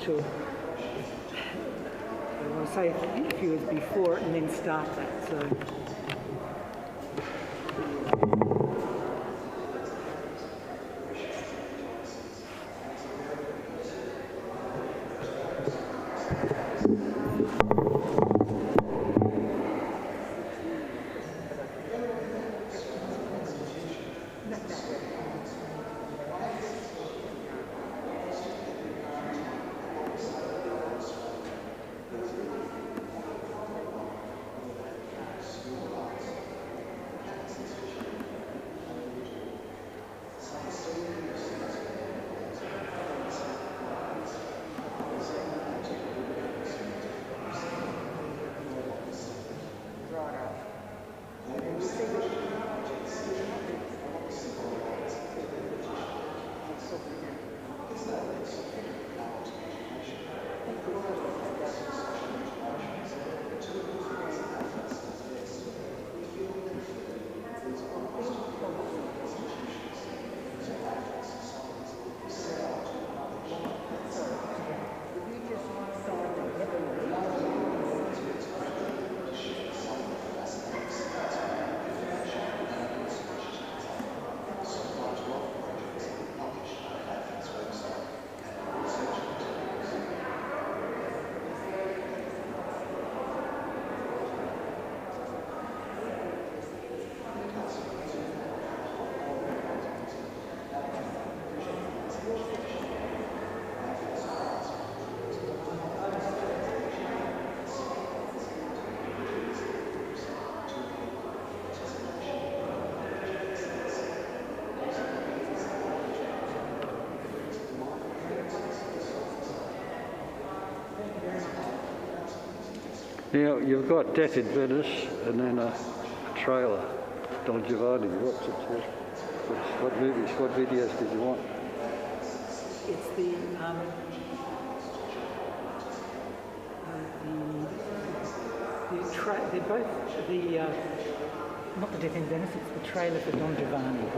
not sure. I want to say a few years before it and then start that. So. Now, you've got Death in Venice and then a trailer, Don Giovanni. What movies, what videos did you want? It's they're both not the Death in Venice, it's the trailer for Don Giovanni.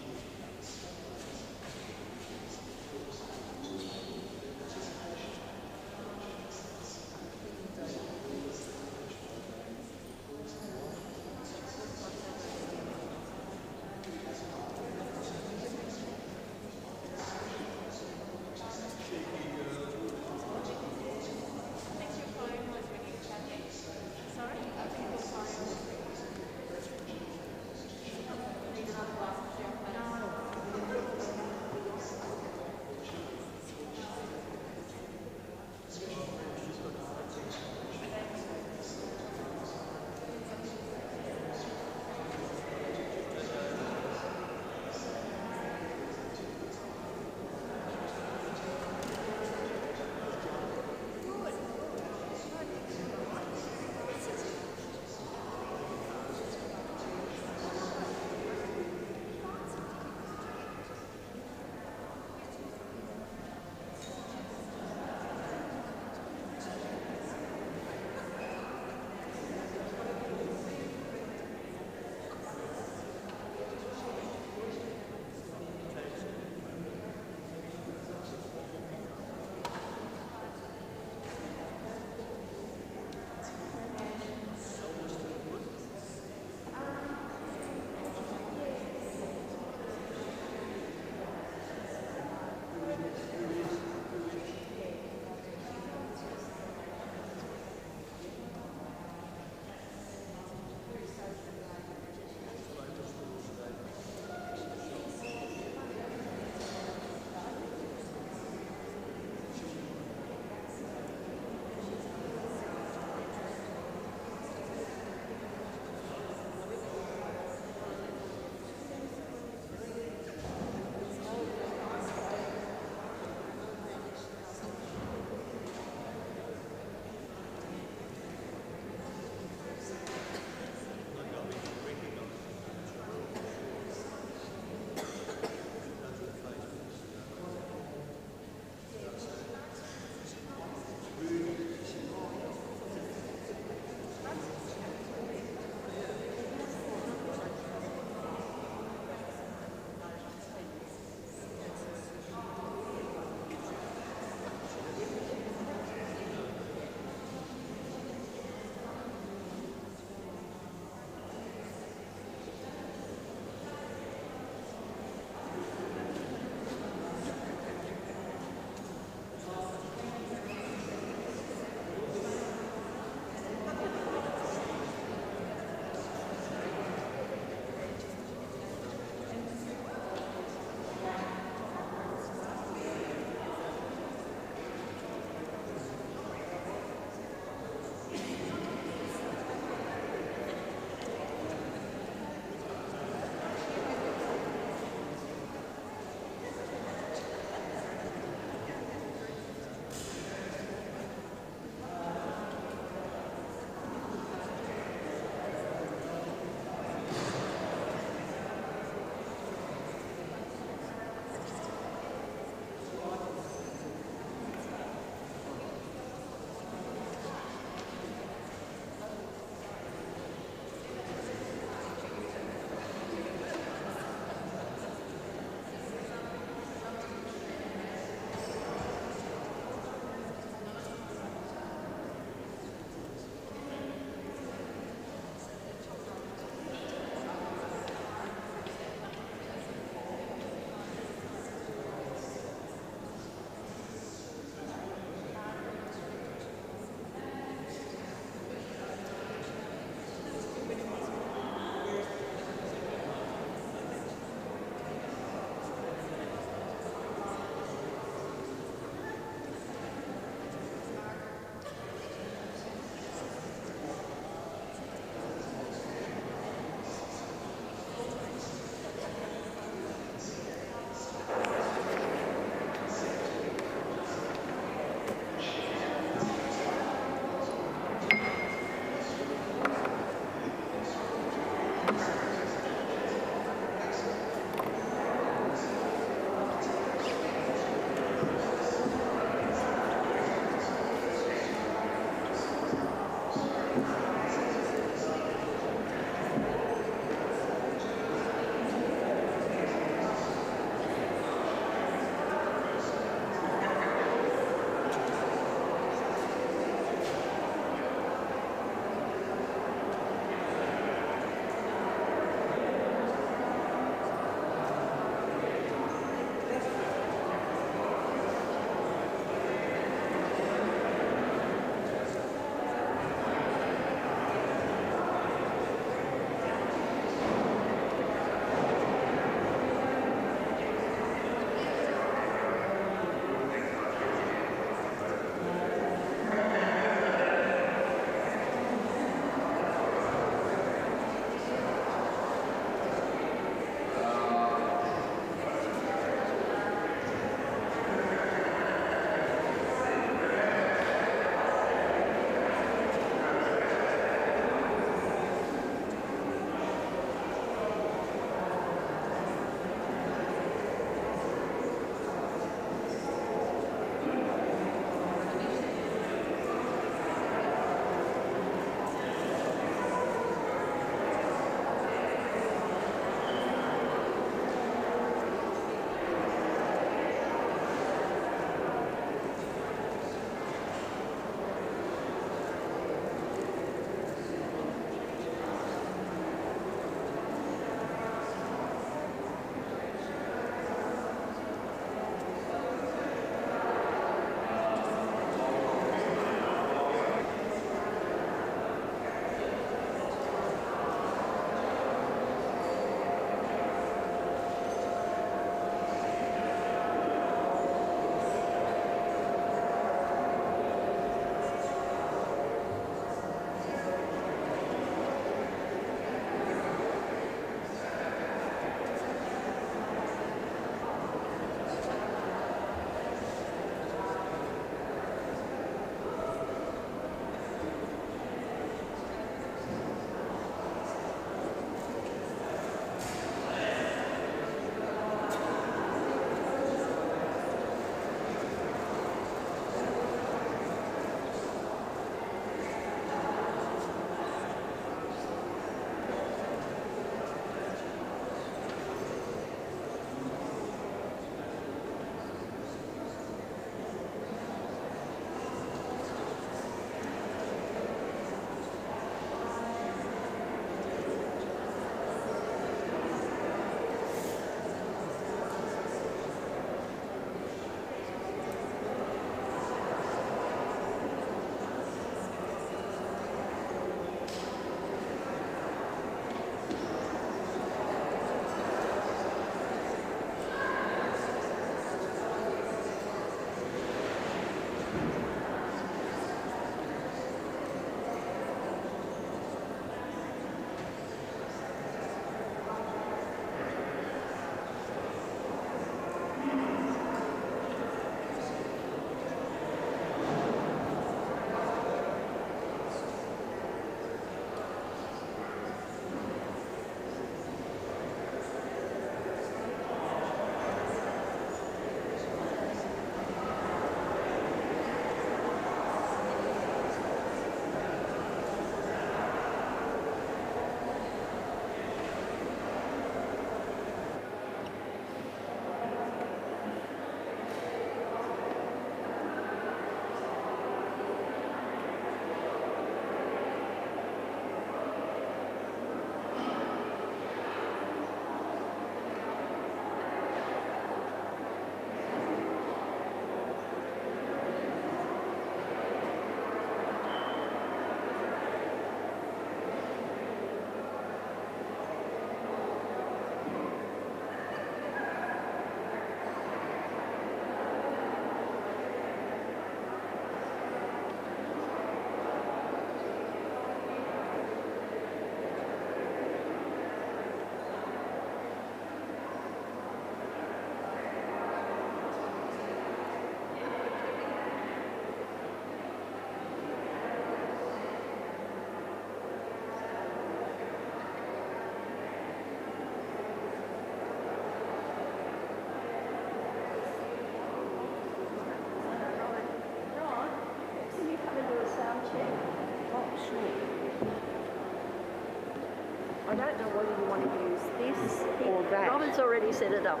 Or that. Robin's already set it up.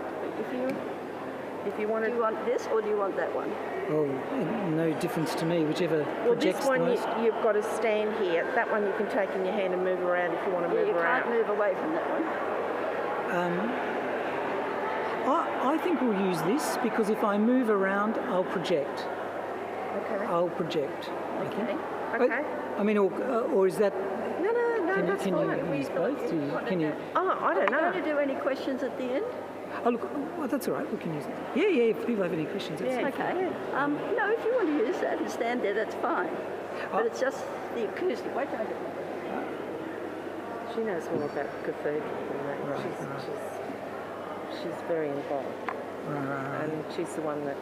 If you want Do you want this or do you want that one? Oh, no difference to me, whichever well, this projects one the most. you've got to stand here. That one you can take in your hand and move around if you want to Yeah, move you around. can't move away from that one. I think we'll use this because if I move around, I'll project. Okay. I'll project. I think. Okay. Okay. I mean, or is that? No, that's Can fine. you use both? Can you? Oh, I Are we don't going to know. do any questions at the end? Oh look, well, that's all right. We can use it. Yeah. If people have any questions, that's Yeah. fine. Okay. No, if you want to use that and stand there, that's fine. But Oh. it's just the acoustic. Wait till I get She knows more about cathedral than that. Right, She's very involved. Right. And she's the one that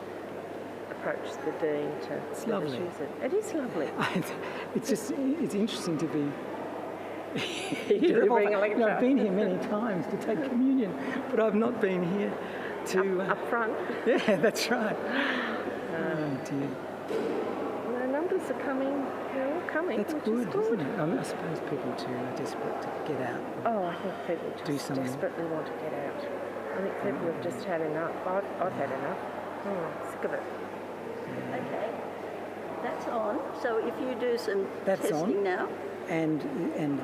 approached the dean to It's let us lovely. use it. It is lovely. It's interesting to be. You bring a lecture. I've been here many times to take communion, but I've not been here to. Up front. Yeah, that's right. Oh dear. The numbers are coming. They're all coming. That's which good, is good. isn't it? I suppose people too are desperate to get out. Oh, I think people Do just something. desperately want to get out. I think people have just had enough. I've had enough. Sick of it. Okay. That's on. So if you do some That's testing on. now, And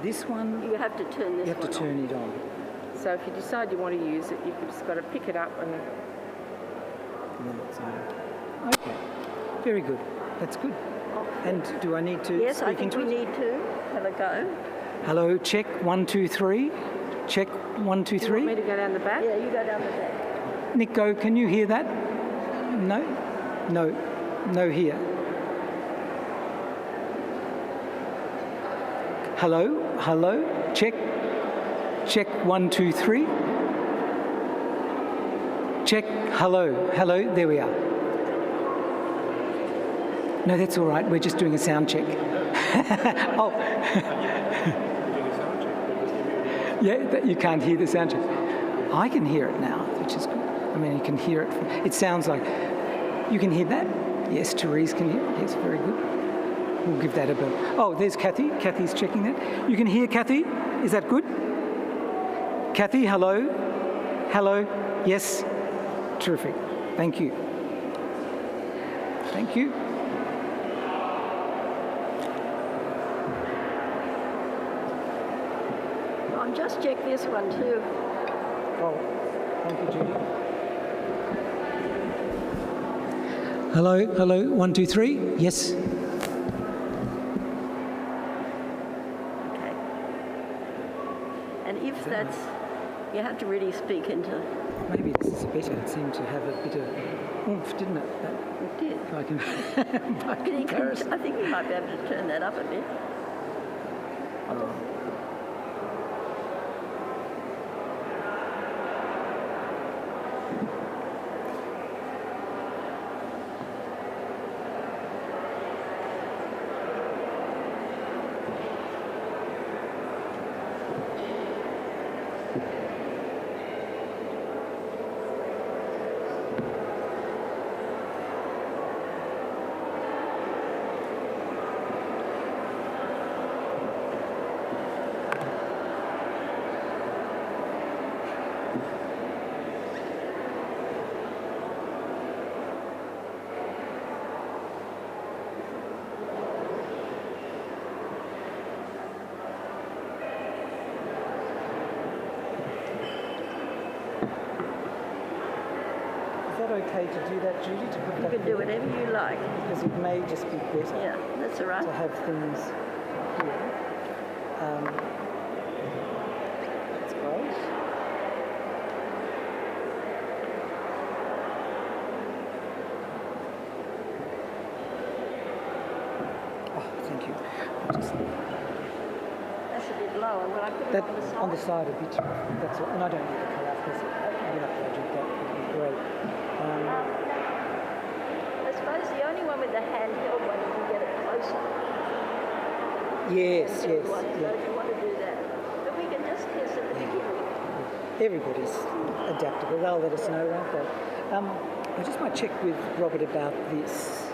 this one, you have to turn this you have to one turn it on. So if you decide you want to use it, you've just got to pick it up and And then it's on. Okay, very good. That's good. And do I need to on. Yes, speak I think into we it? need to have a go. Hello, check 1 2 3. Check 1 2 do you want me 3. to go down the back? Yeah, you go down the back. Nico, can you hear that? No, no here. Hello, check 1 2 3. Check, hello, there we are. No, that's all right, we're just doing a sound check. Oh. Yeah, you can't hear the sound check. I can hear it now, which is good. I mean, you can hear it. It sounds like, you can hear that? Yes, Therese can hear it. Yes, very good. We'll give that a bell. Oh, there's Kathy. Kathy's checking that. You can hear Kathy? Is that good? Kathy, hello? Hello? Yes? Terrific. Thank you. Thank you. I'll just check this one too. Oh, thank you, Judy. Hello, 1 2 3. Yes. Okay. And if that's, you have to really speak into Maybe this is better. It seemed to have a bit of oomph, didn't it? That, it. Did. by I think comparison. I think we might be able to turn that up a bit. Is that okay to do that, Judy? To put You that can do there? whatever you like. Because it may just be better Yeah, that's all right. to have things here. That's great. Oh, thank you. Just That's a bit low. And when I put it that on the side, a bit. That's all. And I don't need the colour because you're not going to do that. Would be great. I suppose the only one with the handheld one, you can get it closer. Yes, Handheld yes. one, so Yeah. if you want to do that. But we can just test at the beginning. Everybody's adaptable. They'll let us know, won't they? I just might check with Robert about this.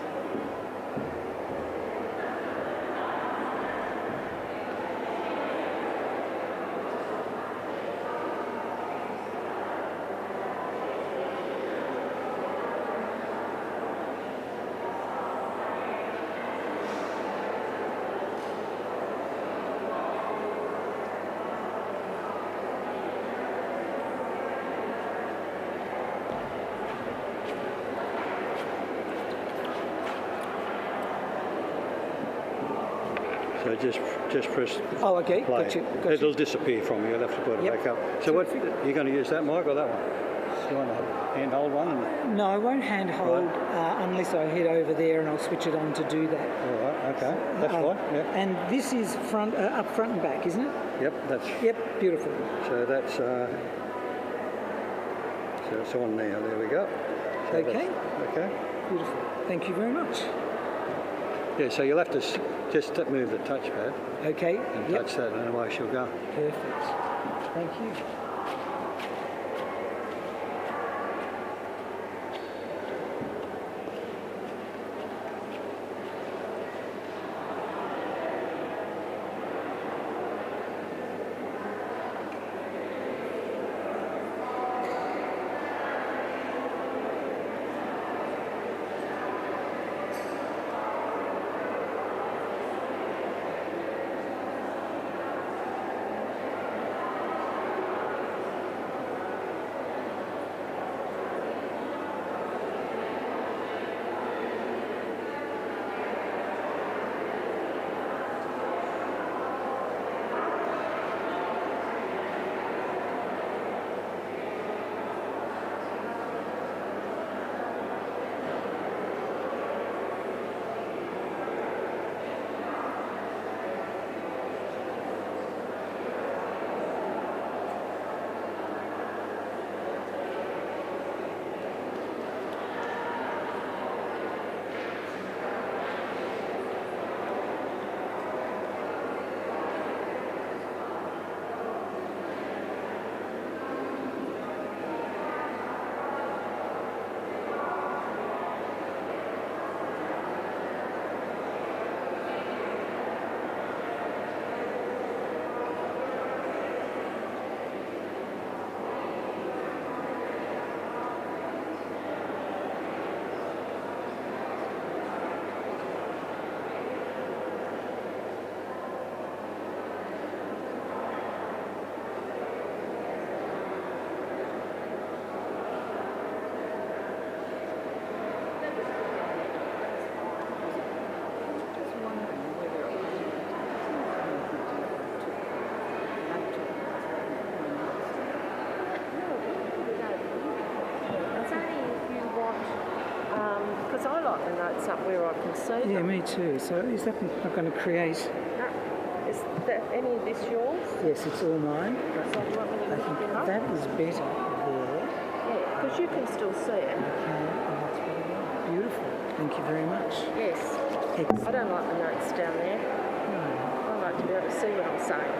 So just press Oh, okay, play. got you. It'll disappear from you. You'll have to put it Yep. back up. So what, you're going to use that mic or that one? You want a handheld one? No, I won't hand hold unless I head over there and I'll switch it on to do that. All right, okay. That's fine, yeah. And this is up front and back, isn't it? Yep, that's... Yep, beautiful. So that's... so it's on now. There we go. So Okay. Okay. Beautiful. Thank you very much. Yeah, so you'll have to just move the touchpad Okay. and Yep. touch that and away she'll go. Perfect. Thank you. Because I like the notes up where I can see Yeah, them. me too. So is that not going to create... No. Is that any of this yours? Yes, it's all mine. So do you want me to I lift think them up? that is better there. Yeah, because you can still see it. Okay, and that's really well. Beautiful. Thank you very much. Yes. I Excellent. don't like the notes down there. I like to be able to see what I'm saying.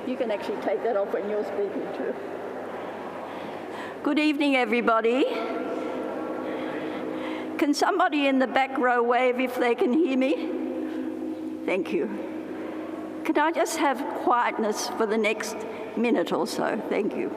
You can actually take that off when you're speaking too. Good evening, everybody. Can somebody in the back row wave if they can hear me? Thank you. Can I just have quietness for the next minute or so? Thank you.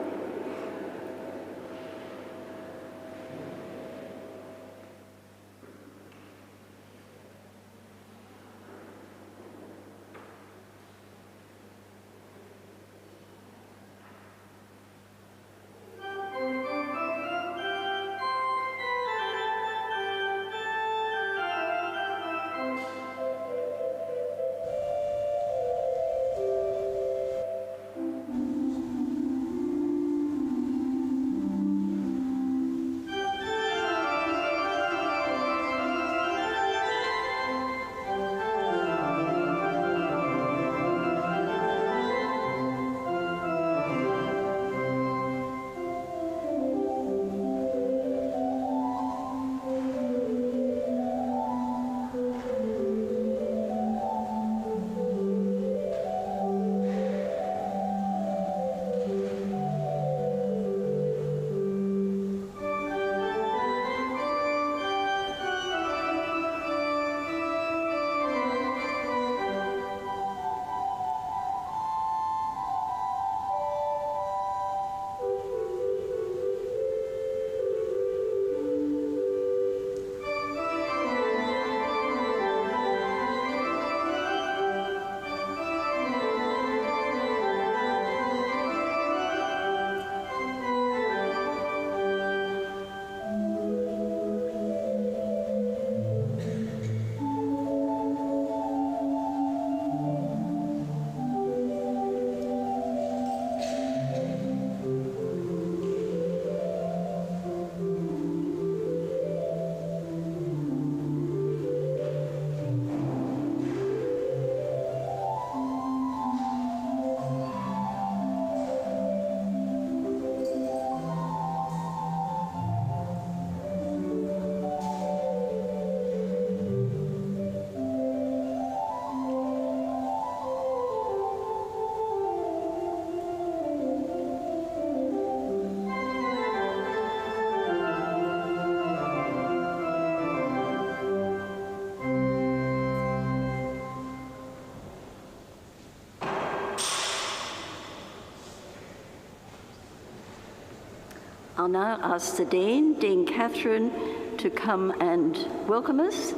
I'll now ask the Dean, Dean Catherine, to come and welcome us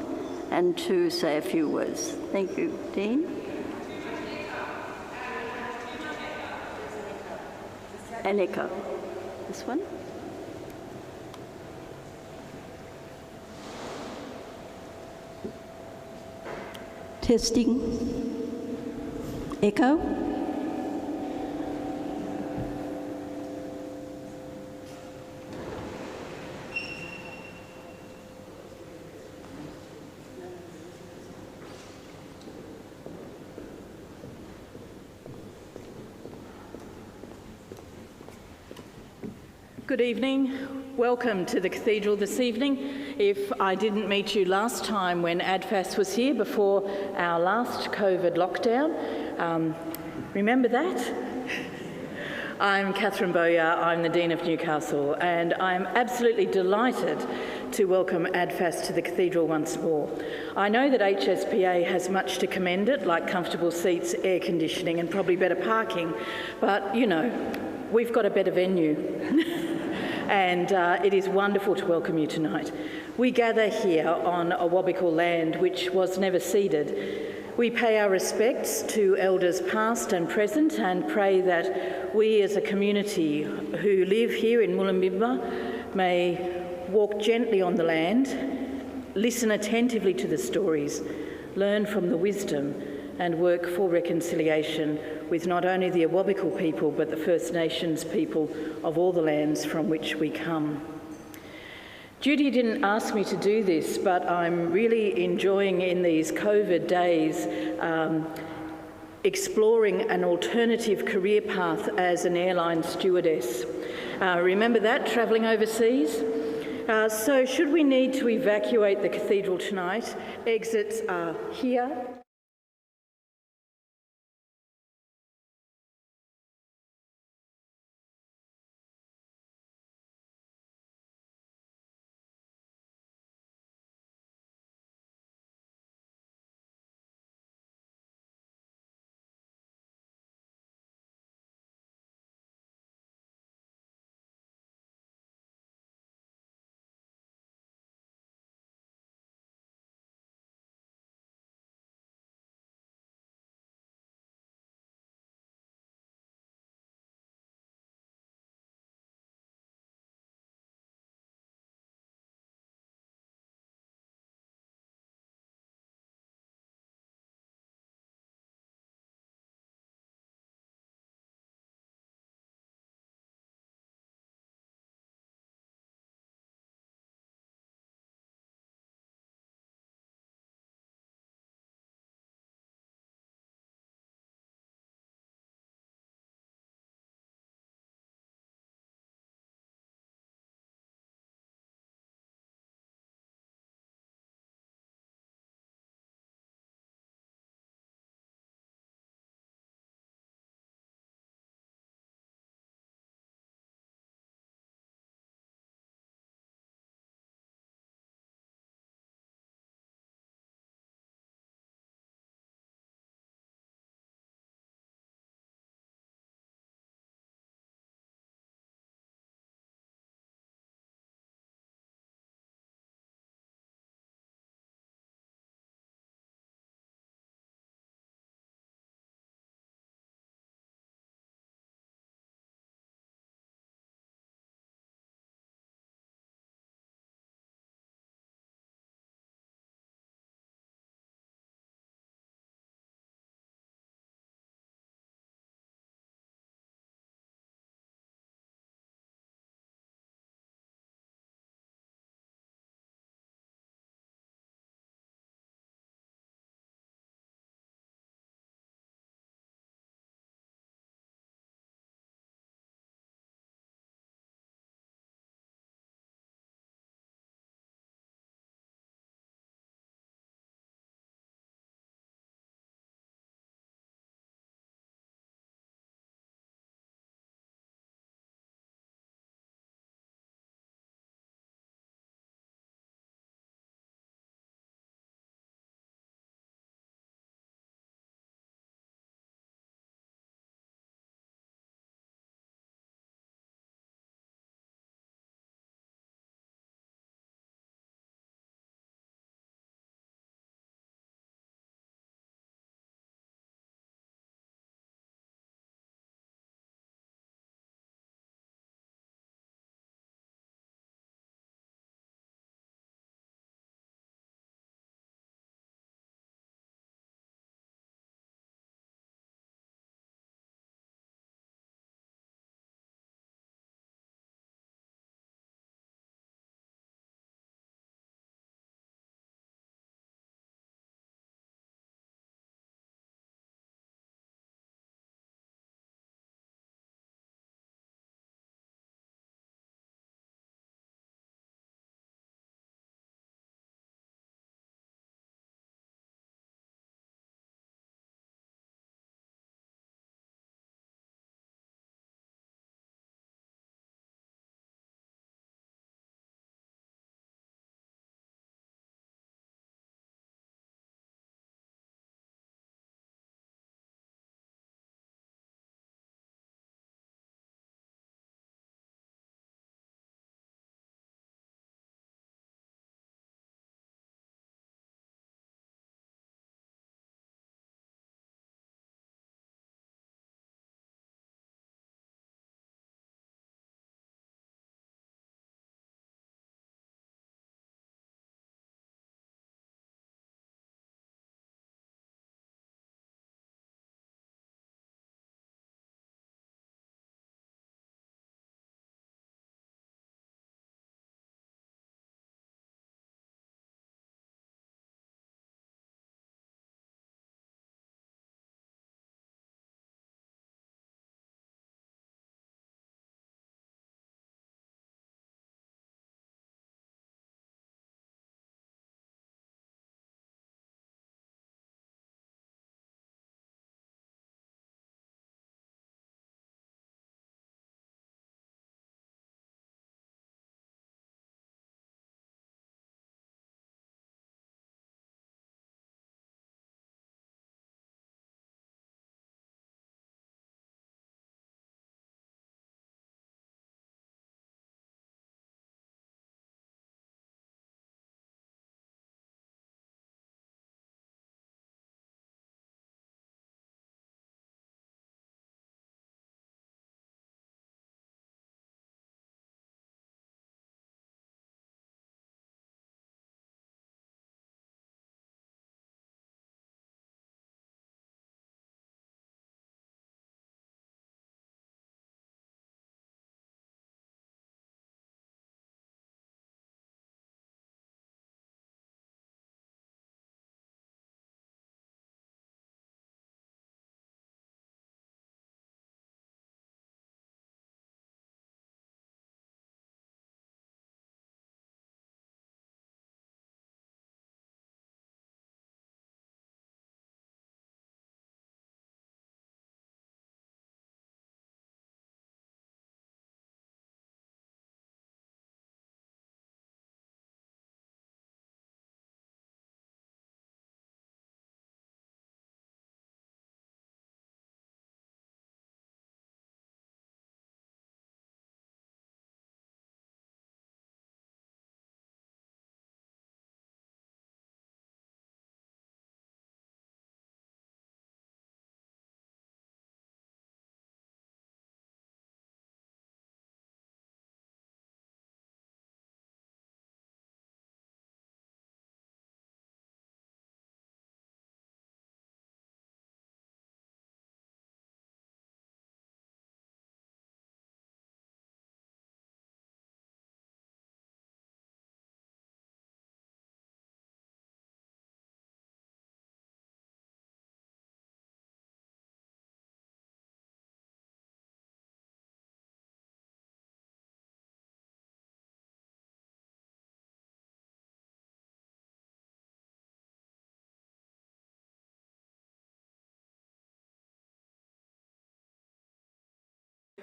and to say a few words. Thank you, Dean. An echo. This one. Testing. Echo. Good evening. Welcome to the Cathedral this evening. If I didn't meet you last time when ADFAS was here before our last COVID lockdown, remember that? I'm Catherine Bowyer, I'm the Dean of Newcastle, and I'm absolutely delighted to welcome ADFAS to the Cathedral once more. I know that HSPA has much to commend it, like comfortable seats, air conditioning and probably better parking, but you know, we've got a better venue. And it is wonderful to welcome you tonight. We gather here on Awabakal land which was never ceded. We pay our respects to elders past and present and pray that we as a community who live here in Mullumbimba may walk gently on the land, listen attentively to the stories, learn from the wisdom and work for reconciliation with not only the Awabakal people but the First Nations people of all the lands from which we come. Judy didn't ask me to do this, but I'm really enjoying in these COVID days exploring an alternative career path as an airline stewardess. Remember that, travelling overseas? So should we need to evacuate the cathedral tonight, exits are here.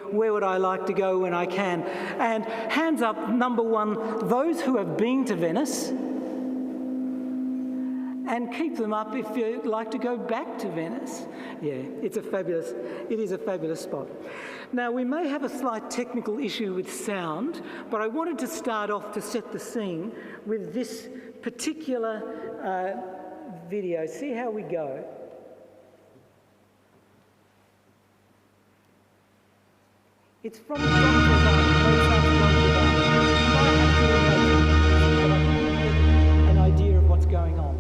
Where would I like to go when I can? And hands up, number one, those who have been to Venice, and keep them up if you'd like to go back to Venice. Yeah, it is a fabulous spot. Now, we may have a slight technical issue with sound, but I wanted to start off to set the scene with this particular video. See how we go. It's from Don Giovanni. An idea of what's going on.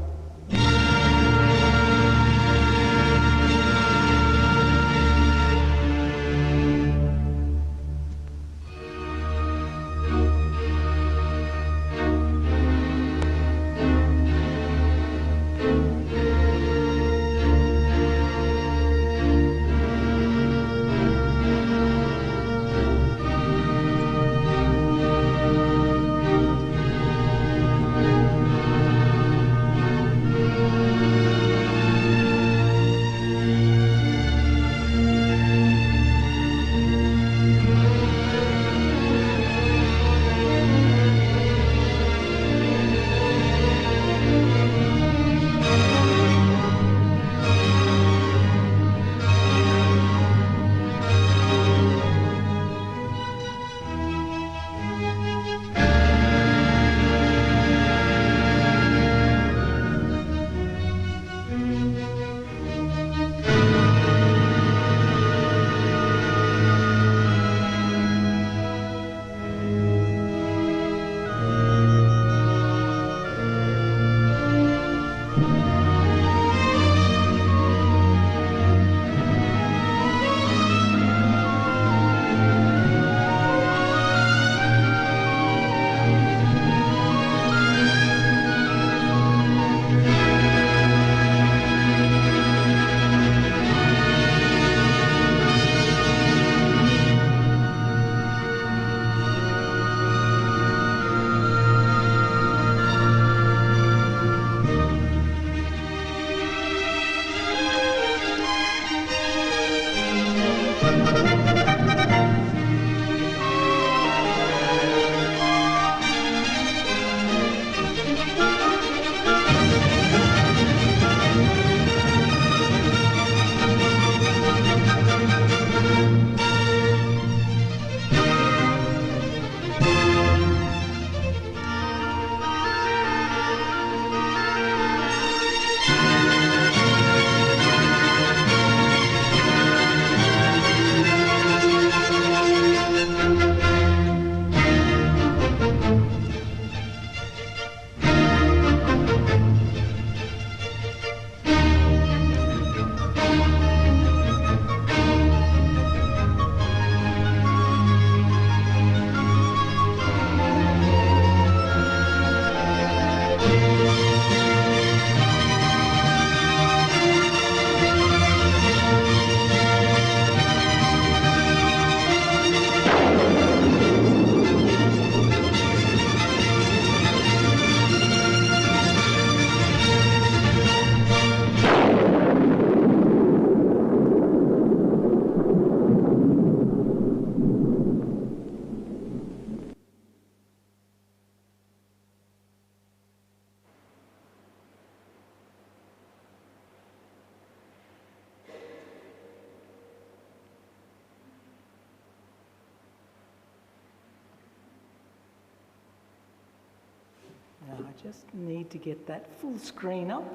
Now I just need to get that full screen up.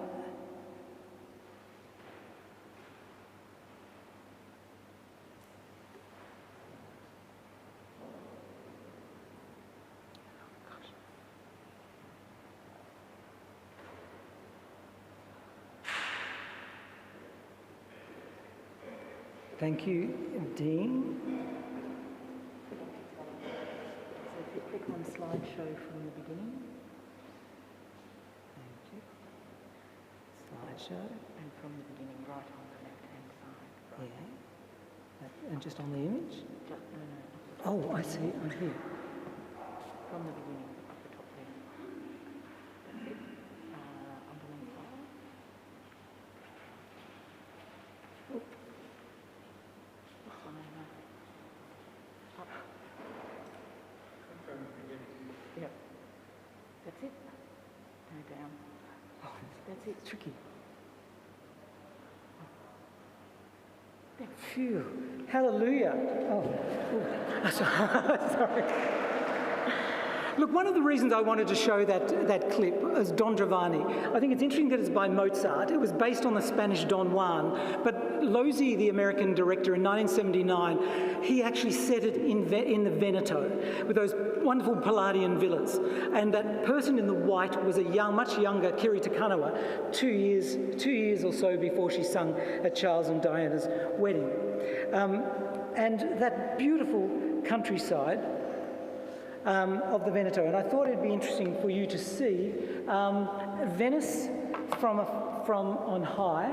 Thank you, Dean. So if you click on slideshow from the beginning. Thank you. Slideshow. And from the beginning, right on the left-hand side. Right. Yeah. And just on the image? No. Oh, I see. I'm here. From the beginning, up the top there. That's it. Underneath that. It's tricky. Phew. Hallelujah. Oh. Sorry. Look, one of the reasons I wanted to show that clip is Don Giovanni. I think it's interesting that it's by Mozart. It was based on the Spanish Don Juan, but Losey, the American director, in 1979, he actually set it in the Veneto with those wonderful Palladian villas. And that person in the white was a much younger Kiri Te Kanawa, 2 years or so before she sung at Charles and Diana's wedding. And that beautiful countryside of the Veneto, and I thought it'd be interesting for you to see Venice from on high.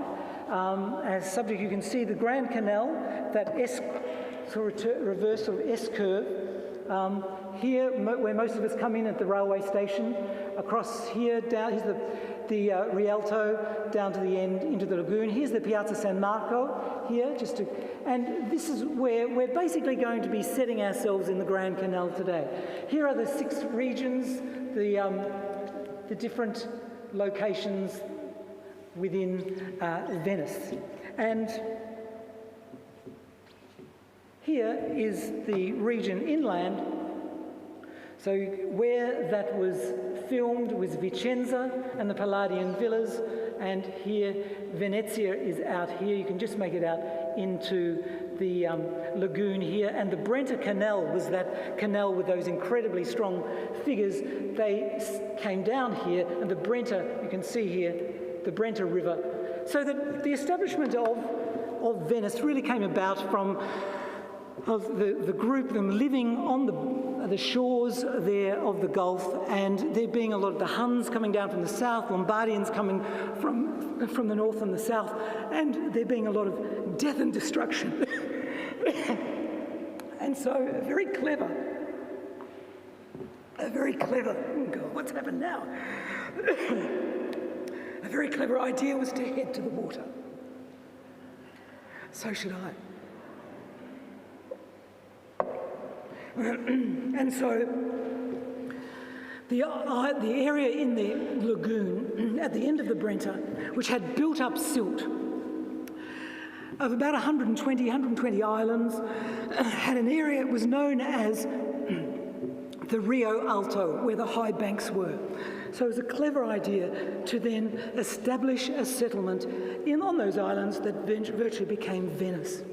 As subject, you can see the Grand Canal, that reverse sort of S-curve. Here, where most of us come in at the railway station, across here, down, here's the Rialto, down to the end, into the lagoon. Here's the Piazza San Marco, here, and this is where we're basically going to be setting ourselves in the Grand Canal today. Here are the 6 regions, the different locations within Venice. And here is the region inland. So where that was filmed was Vicenza and the Palladian villas, and here Venezia is out here. You can just make it out into the lagoon here, and the Brenta Canal was that canal with those incredibly strong figures. They came down here, and the Brenta, you can see here, the Brenta River. So that the establishment of Venice really came about from the group, them living on the shores there of the Gulf, and there being a lot of the Huns coming down from the south, Lombardians coming from the north and the south, and there being a lot of death and destruction. And so a very clever, oh God, what's happened now? A very clever idea was to head to the water. So should I. And so the area in the lagoon at the end of the Brenta, which had built up silt of about 120 islands, had an area that was known as the Rio Alto, where the high banks were. So it was a clever idea to then establish a settlement on those islands that virtually became Venice.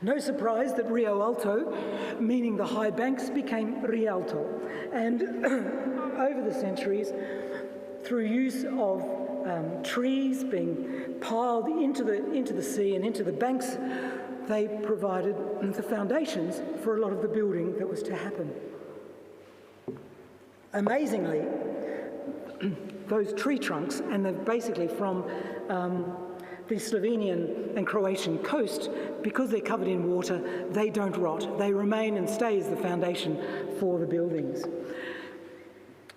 No surprise that Rio Alto, meaning the high banks, became Rialto. And over the centuries, through use of trees being piled into the sea and into the banks, they provided the foundations for a lot of the building that was to happen. Amazingly, those tree trunks, and they're basically from the Slovenian and Croatian coast, because they're covered in water, they don't rot. They remain and stay as the foundation for the buildings.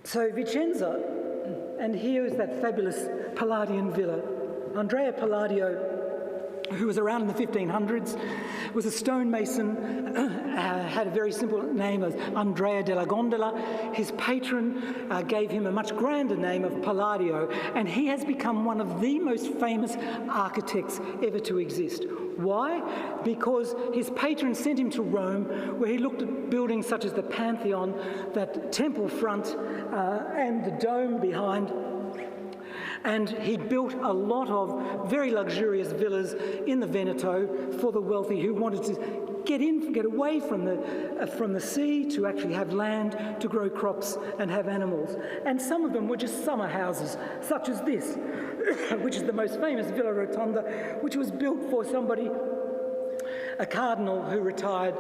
So Vicenza, and here is that fabulous Palladian villa. Andrea Palladio, who was around in the 1500s, was a stonemason, had a very simple name as Andrea della Gondola. His patron gave him a much grander name of Palladio, and he has become one of the most famous architects ever to exist. Why? Because his patron sent him to Rome, where he looked at buildings such as the Pantheon, that temple front, and the dome behind. And he built a lot of very luxurious villas in the Veneto for the wealthy who wanted to get away from the sea, to actually have land, to grow crops and have animals. And some of them were just summer houses, such as this, which is the most famous Villa Rotonda, which was built for somebody, a cardinal who retired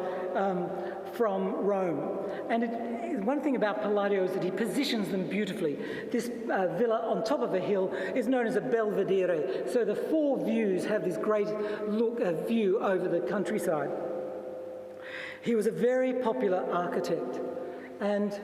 from Rome. And one thing about Palladio is that he positions them beautifully. This villa on top of a hill is known as a belvedere, so the 4 views have this great view over the countryside. He was a very popular architect, And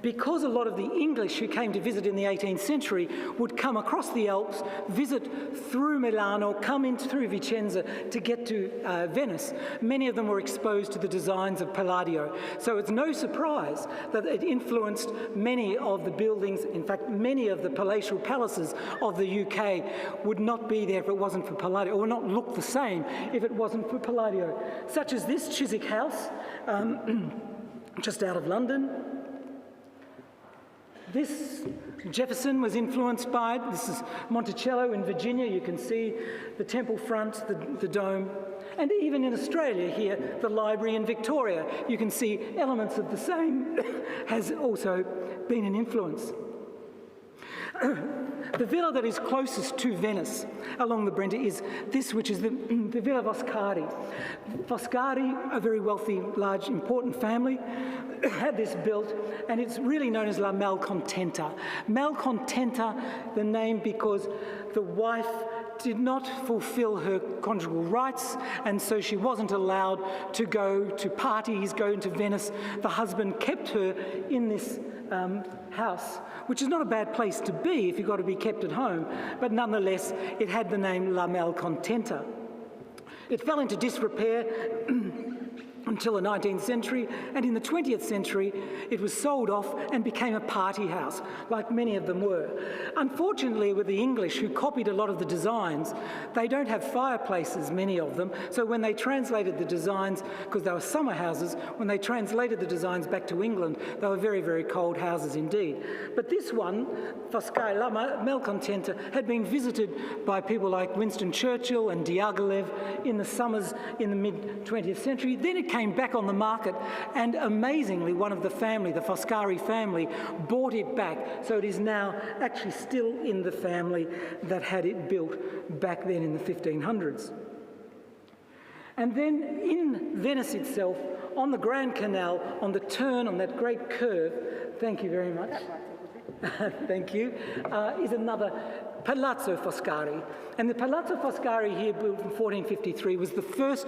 because a lot of the English who came to visit in the 18th century would come across the Alps, visit through Milano, come in through Vicenza to get to Venice, many of them were exposed to the designs of Palladio. So it's no surprise that it influenced many of the buildings. In fact, many of the palatial palaces of the UK would not be there if it wasn't for Palladio, or would not look the same if it wasn't for Palladio. Such as this Chiswick House, just out of London. This, Jefferson was influenced by it. This is Monticello in Virginia. You can see the temple front, the dome. And even in Australia here, the library in Victoria, you can see elements of the same has also been an influence. The villa that is closest to Venice along the Brenta is this, which is the Villa Foscari. Foscari, a very wealthy, large, important family, had this built, and it's really known as La Malcontenta. Malcontenta, the name because the wife did not fulfill her conjugal rights, and so she wasn't allowed to go to parties, go into Venice. The husband kept her in this house, which is not a bad place to be if you've got to be kept at home, but nonetheless, it had the name La Malcontenta. It fell into disrepair until the 19th century, and in the 20th century it was sold off and became a party house, like many of them were. Unfortunately, with the English, who copied a lot of the designs, they don't have fireplaces, many of them, so when they translated the designs, because they were summer houses, when they translated the designs back to England, they were very, very cold houses indeed. But this one, Foscari La Malcontenta, had been visited by people like Winston Churchill and Diaghilev in the summers in the mid-20th century. Then it came back on the market, and amazingly, one of the family, the Foscari family, bought it back. So it is now actually still in the family that had it built back then in the 1500s. And then in Venice itself, on the Grand Canal, on the turn, on that great curve, thank you very much, thank you, is another Palazzo Foscari. And the Palazzo Foscari here, built in 1453, was the first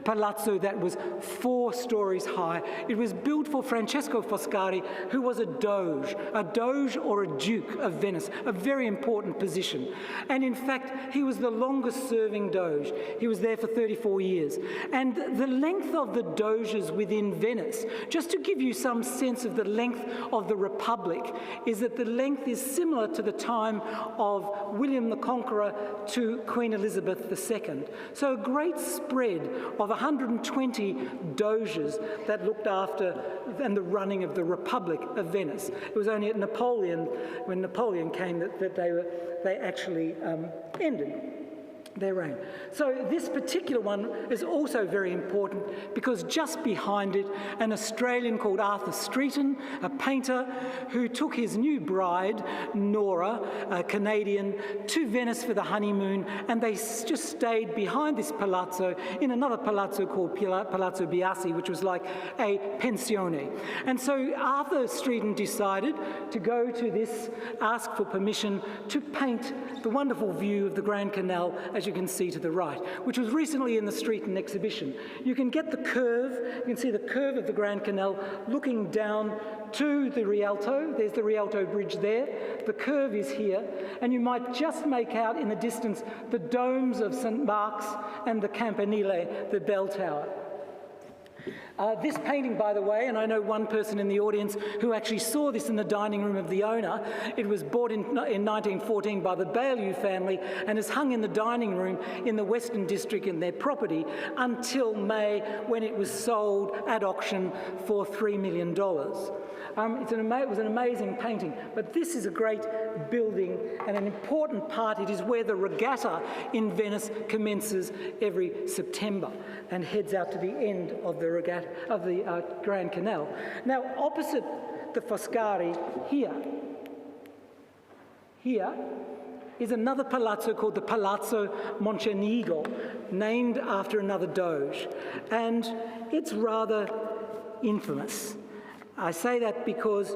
palazzo that was 4 stories high. It was built for Francesco Foscari, who was a doge or a duke of Venice, a very important position. And in fact, he was the longest serving doge. He was there for 34 years. And the length of the doges within Venice, just to give you some sense of the length of the Republic, is that the length is similar to the time of William the Conqueror to Queen Elizabeth II. So a great spread of 120 doges that looked after and the running of the Republic of Venice. It was only at Napoleon, when Napoleon came, that they actually ended their reign. So this particular one is also very important because just behind it, an Australian called Arthur Streeton, a painter who took his new bride, Nora, a Canadian, to Venice for the honeymoon, and they just stayed behind this palazzo in another palazzo called Palazzo Biasi, which was like a pensione. And so Arthur Streeton decided to go to this, ask for permission to paint the wonderful view of the Grand Canal, as you can see to the right, which was recently in the Streeton exhibition. You can get the curve, you can see the curve of the Grand Canal looking down to the Rialto. There's the Rialto Bridge there. The curve is here, and you might just make out in the distance the domes of St. Mark's and the Campanile, the bell tower. This painting, by the way, and I know one person in the audience who actually saw this in the dining room of the owner. It was bought in 1914 by the Baillieu family and is hung in the dining room in the Western District in their property until May, when it was sold at auction for $3 million. It was an amazing painting, but this is a great building and an important part. It is where the regatta in Venice commences every September and heads out to the end of the regatta of the Grand Canal. Now, opposite the Foscari here is another palazzo called the Palazzo Mocenigo, named after another doge, and it's rather infamous. I say that because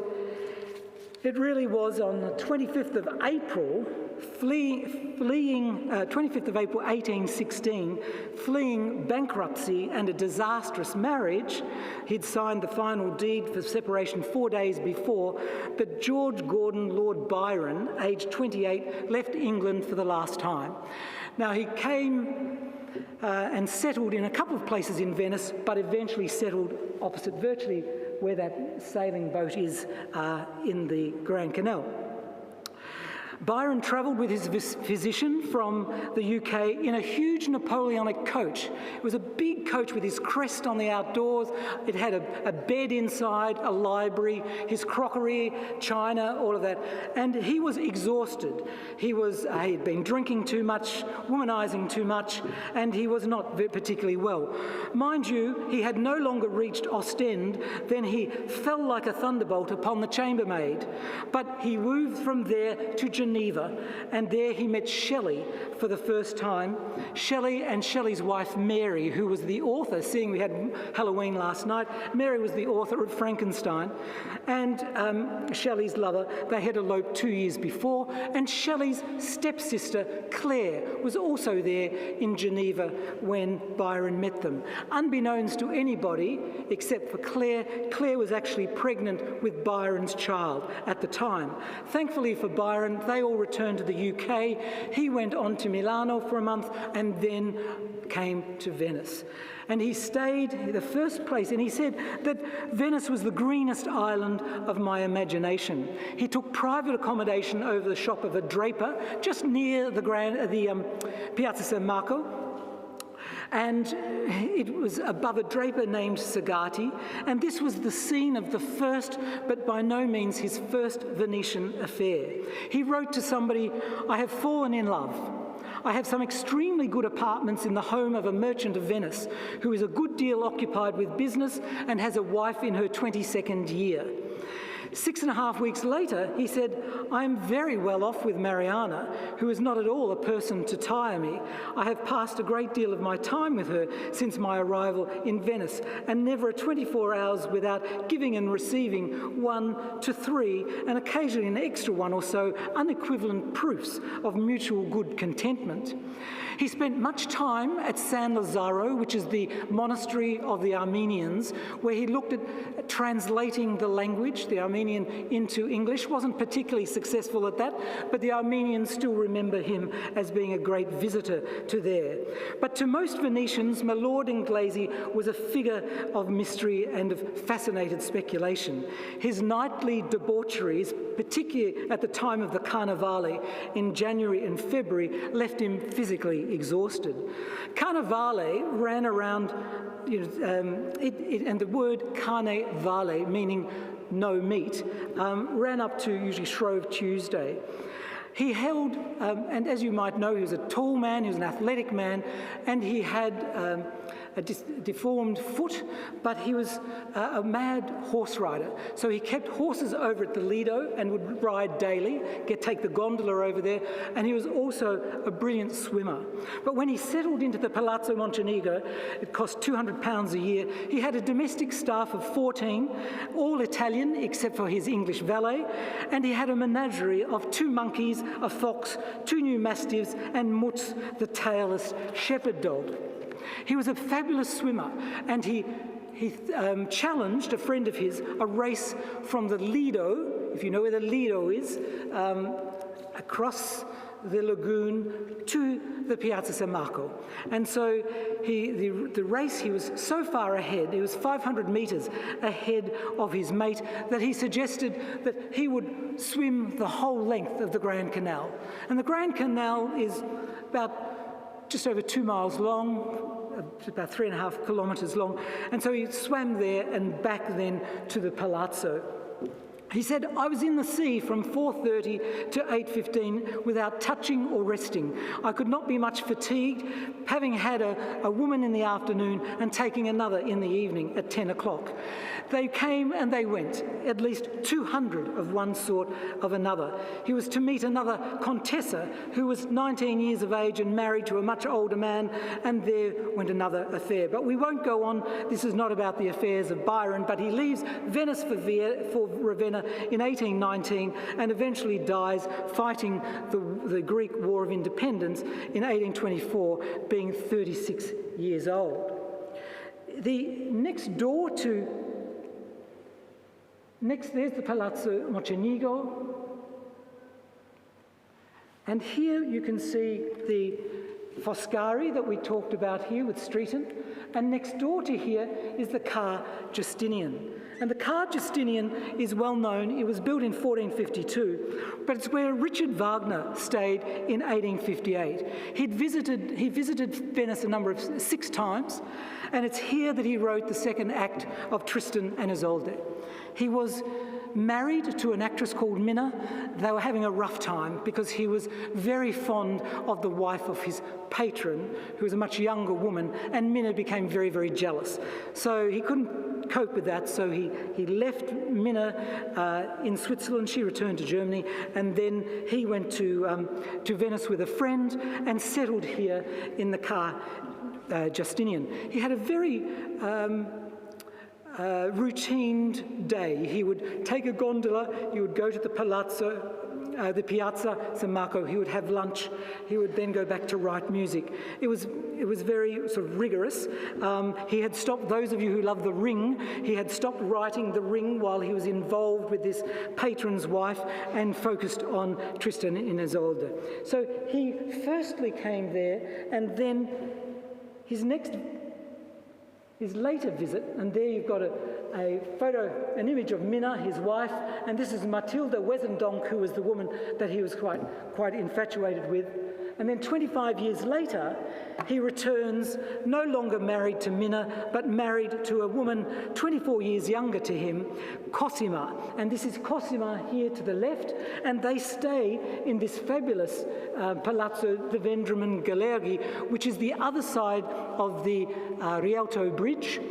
it really was on the 25th of April fleeing 25th of April 1816, fleeing bankruptcy and a disastrous marriage. He'd signed the final deed for separation 4 days before, but George Gordon, Lord Byron, aged 28, left England for the last time. Now, he came and settled in a couple of places in Venice, but eventually settled opposite virtually where that sailing boat is in the Grand Canal. Byron travelled with his physician from the UK in a huge Napoleonic coach. It was a big coach with his crest on the outdoors. It had a bed inside, a library, his crockery, china, all of that. And he was exhausted. He'd been drinking too much, womanising too much, and he was not particularly well. Mind you, he had no longer reached Ostend, then he fell like a thunderbolt upon the chambermaid. But he moved from there to Geneva, and there he met Shelley for the first time. Shelley and Shelley's wife Mary, who was the author, seeing we had Halloween last night, Mary was the author of Frankenstein, and Shelley's lover. They had eloped 2 years before, and Shelley's stepsister Claire was also there in Geneva when Byron met them. Unbeknownst to anybody except for Claire, Claire was actually pregnant with Byron's child at the time. Thankfully for Byron, they all returned to the UK. He went on to Milano for a month and then came to Venice. And he stayed in the first place, and he said that Venice was the greenest island of my imagination. He took private accommodation over the shop of a draper just near the Piazza San Marco. And it was above a draper named Sagatti, and this was the scene of the first, but by no means his first Venetian affair. He wrote to somebody, "I have fallen in love. I have some extremely good apartments in the home of a merchant of Venice, who is a good deal occupied with business and has a wife in her 22nd year." 6.5 weeks later, he said, "I am very well off with Mariana, who is not at all a person to tire me. I have passed a great deal of my time with her since my arrival in Venice, and never 24 hours without giving and receiving 1 to 3, and occasionally an extra 1 or so, unequivalent proofs of mutual good contentment." He spent much time at San Lazzaro, which is the monastery of the Armenians, where he looked at translating the language, the Armenian, into English. Wasn't particularly successful at that, but the Armenians still remember him as being a great visitor to there. But to most Venetians, my Lord Inglesi was a figure of mystery and of fascinated speculation. His nightly debaucheries, particularly at the time of the Carnevale in January and February, left him physically exhausted. Carnevale ran around, and the word carne vale, meaning no meat, ran up to usually Shrove Tuesday. He held, and as you might know, he was a tall man, he was an athletic man, and he had a deformed foot, but he was a mad horse rider. So he kept horses over at the Lido and would ride daily, take the gondola over there, and he was also a brilliant swimmer. But when he settled into the Palazzo Montenegro, it cost £200 a year. He had a domestic staff of 14, all Italian except for his English valet, and he had a menagerie of 2 monkeys, a fox, 2 new mastiffs, and Mutz, the tailless shepherd dog. He was a fabulous swimmer, and he challenged a friend of his, a race from the Lido, if you know where the Lido is, across the lagoon to the Piazza San Marco. And so the race, he was so far ahead, he was 500 metres ahead of his mate, that he suggested that he would swim the whole length of the Grand Canal. And the Grand Canal is about just over 2 miles long, about 3.5 kilometres long, and so he swam there and back then to the Palazzo. He said, "I was in the sea from 4:30 to 8:15 without touching or resting. I could not be much fatigued, having had a woman in the afternoon and taking another in the evening at 10 o'clock. They came and they went, at least 200 of one sort of another. He was to meet another Contessa who was 19 years of age and married to a much older man, and there went another affair. But we won't go on. This is not about the affairs of Byron, but he leaves Venice for Ravenna Vienna in 1819 and eventually dies fighting the Greek War of Independence in 1824, being 36 years old. There's the Palazzo Mocenigo. And here you can see the Foscari that we talked about here with Streeton. And next door to here is the Car Justinian. And the Car Justinian is well known. It was built in 1452, but it's where Richard Wagner stayed in 1858. He visited Venice six times, and it's here that he wrote the second act of Tristan and Isolde. He was married to an actress called Minna. They were having a rough time because he was very fond of the wife of his patron, who was a much younger woman, and Minna became very, very jealous. So he couldn't cope with that, so he left Minna in Switzerland. She returned to Germany, and then he went to Venice with a friend and settled here in the Car Justinian. He had a very routine day. He would take a gondola, he would go to the Palazzo, the Piazza San Marco, he would have lunch, he would then go back to write music. It was very sort of rigorous. He had stopped, those of you who love The Ring, he had stopped writing The Ring while he was involved with this patron's wife and focused on Tristan and Isolde. So he firstly came there, and then his later visit, and there you've got an image of Minna, his wife, and this is Mathilde Wesendonck, who was the woman that he was quite infatuated with. And then 25 years later, he returns, no longer married to Minna, but married to a woman 24 years younger to him, Cosima. And this is Cosima here to the left, and they stay in this fabulous Palazzo de Vendramin Galergi, which is the other side of the Rialto Bridge.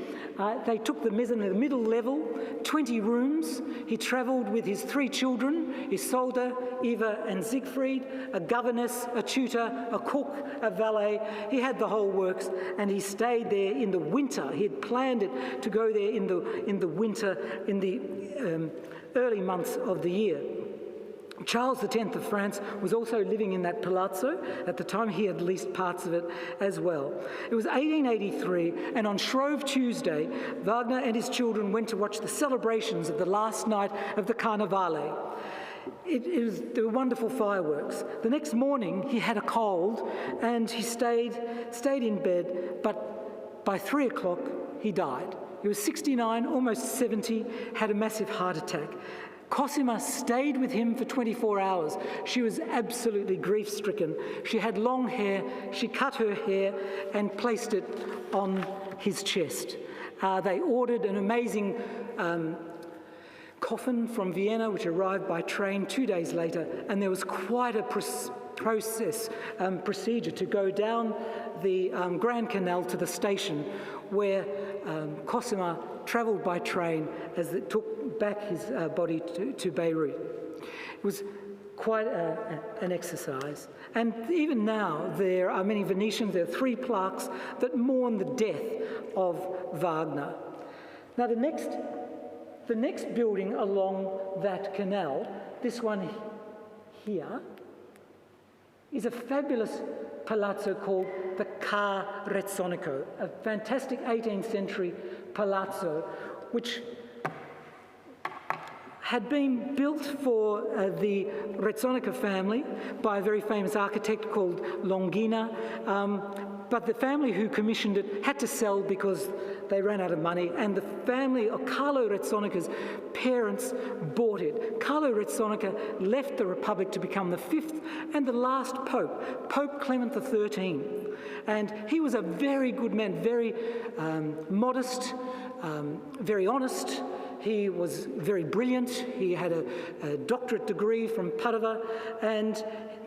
They took the middle level, 20 rooms. He travelled with his 3 children, Isolde, Eva and Siegfried, a governess, a tutor, a cook, a valet. He had the whole works, and he stayed there in the winter. He had planned it to go there in the winter, in the early months of the year. Charles X of France was also living in that palazzo. At the time, he had leased parts of it as well. It was 1883, and on Shrove Tuesday, Wagner and his children went to watch the celebrations of the last night of the Carnevale. There were wonderful fireworks. The next morning, he had a cold, and he stayed in bed, but by 3 o'clock, he died. He was 69, almost 70, had a massive heart attack. Cosima stayed with him for 24 hours. She was absolutely grief-stricken. She had long hair. She cut her hair and placed it on his chest. They ordered an amazing coffin from Vienna, which arrived by train 2 days later, and there was quite a procedure to go down the Grand Canal to the station where Cosima travelled by train as it took back his body to Beirut. It was quite an exercise. And even now, there are many Venetians, there are 3 plaques that mourn the death of Wagner. Now the next building along that canal, this one here, is a fabulous palazzo called the Car Rezzonico, a fantastic 18th century palazzo which had been built for the Rezzonica family by a very famous architect called Longina, but the family who commissioned it had to sell because they ran out of money, and the family of Carlo Rezzonica's parents bought it. Carlo Rezzonica left the Republic to become the 5th and the last Pope, Pope Clement XIII. And he was a very good man, very modest, very honest. He was very brilliant. He had a doctorate degree from Padua, and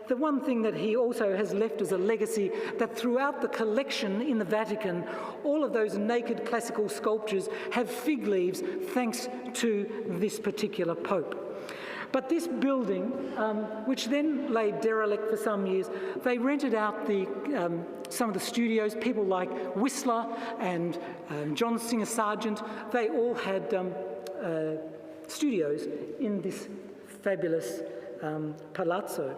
the one thing that he also has left as a legacy, that throughout the collection in the Vatican, all of those naked classical sculptures have fig leaves thanks to this particular Pope. But this building, which then lay derelict for some years, they rented out some of the studios. People like Whistler and John Singer Sargent, they all had studios in this fabulous palazzo.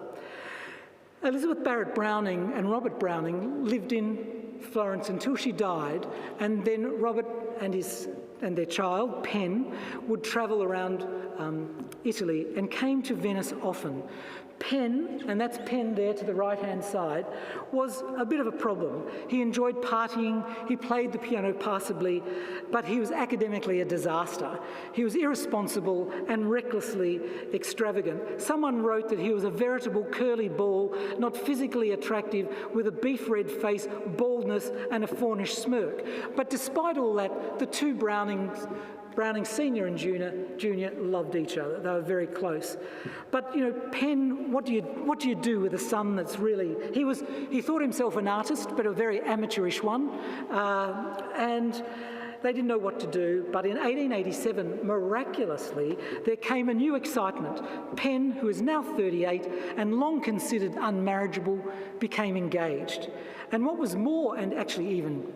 Elizabeth Barrett Browning and Robert Browning lived in Florence until she died, and then Robert and their child, Pen, would travel around Italy and came to Venice often. Pen, and that's Pen there to the right-hand side, was a bit of a problem. He enjoyed partying, he played the piano passably, but he was academically a disaster. He was irresponsible and recklessly extravagant. Someone wrote that he was a veritable curly ball, not physically attractive, with a beef-red face, baldness and a faunish smirk. But despite all that, the two Brownings, Senior and Junior, loved each other. They were very close. But, you know, Pen, what do you do with a son that's really... He thought himself an artist, but a very amateurish one. And they didn't know what to do. But in 1887, miraculously, there came a new excitement. Pen, who is now 38 and long considered unmarriageable, became engaged. And what was more, and actually even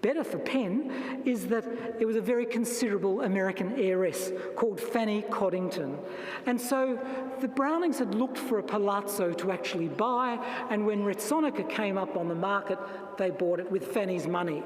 better for Pen, is that it was a very considerable American heiress called Fanny Coddington. And so the Brownings had looked for a palazzo to actually buy, and when Retsonica came up on the market, they bought it with Fanny's money.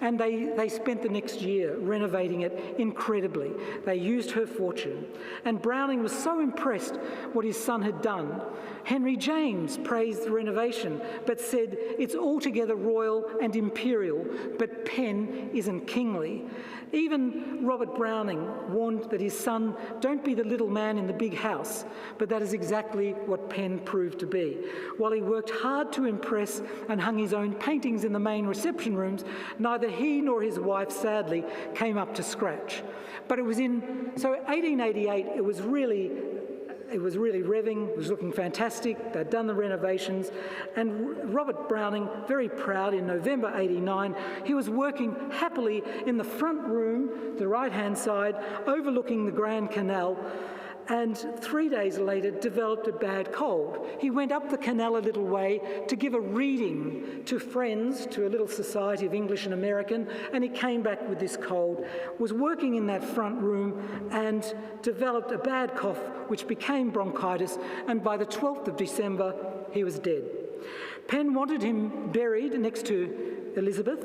And they spent the next year renovating it incredibly. They used her fortune. And Browning was so impressed what his son had done. Henry James praised the renovation, but said it's altogether royal and imperial, but Pen isn't kingly. Even Robert Browning warned that his son, don't be the little man in the big house, but that is exactly what Pen proved to be. While he worked hard to impress and hung his own paintings in the main reception rooms, neither he nor his wife, sadly, came up to scratch. But it was in 1888, it was really revving, it was looking fantastic. They'd done the renovations, and Robert Browning, very proud, in November 89, he was working happily in the front room, the right-hand side, overlooking the Grand Canal, and 3 days later developed a bad cold. He went up the canal a little way to give a reading to friends, to a little society of English and American, and he came back with this cold, was working in that front room and developed a bad cough which became bronchitis, and by the 12th of December he was dead. Pen wanted him buried next to Elizabeth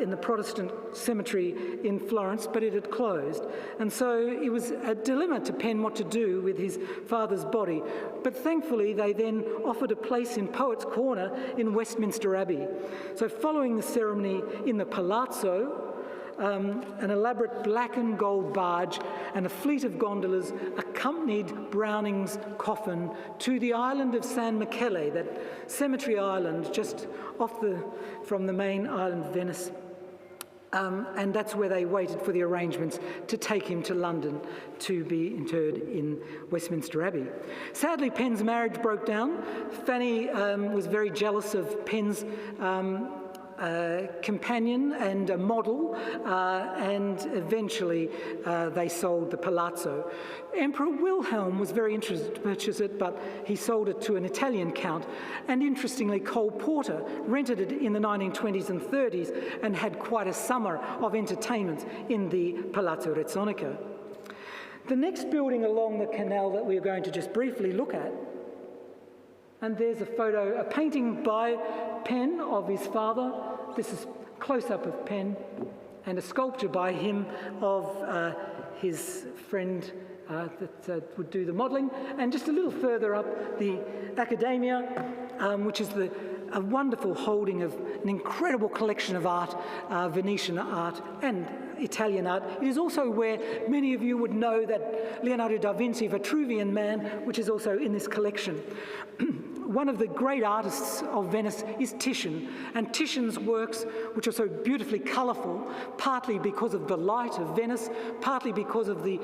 in the Protestant cemetery in Florence, but it had closed. And so it was a dilemma to Pen what to do with his father's body. But thankfully, they then offered a place in Poets' Corner in Westminster Abbey. So following the ceremony in the Palazzo, an elaborate black and gold barge and a fleet of gondolas accompanied Browning's coffin to the island of San Michele, that cemetery island just from the main island of Venice. And that's where they waited for the arrangements to take him to London to be interred in Westminster Abbey. Sadly, Pen's marriage broke down. Fanny was very jealous of Pen's companion and a model, and eventually they sold the palazzo. Emperor Wilhelm was very interested to purchase it, but he sold it to an Italian count, and interestingly Cole Porter rented it in the 1920s and 30s and had quite a summer of entertainments in the Palazzo Retsonica. The next building along the canal that we're going to just briefly look at, and there's a painting by Pen of his father. This is close-up of Pen, and a sculpture by him of his friend that would do the modelling. And just a little further up, the Accademia, which is a wonderful holding of an incredible collection of art, Venetian art and Italian art. It is also where many of you would know that Leonardo da Vinci, Vitruvian Man, which is also in this collection. One of the great artists of Venice is Titian, and Titian's works, which are so beautifully colourful, partly because of the light of Venice, partly because of the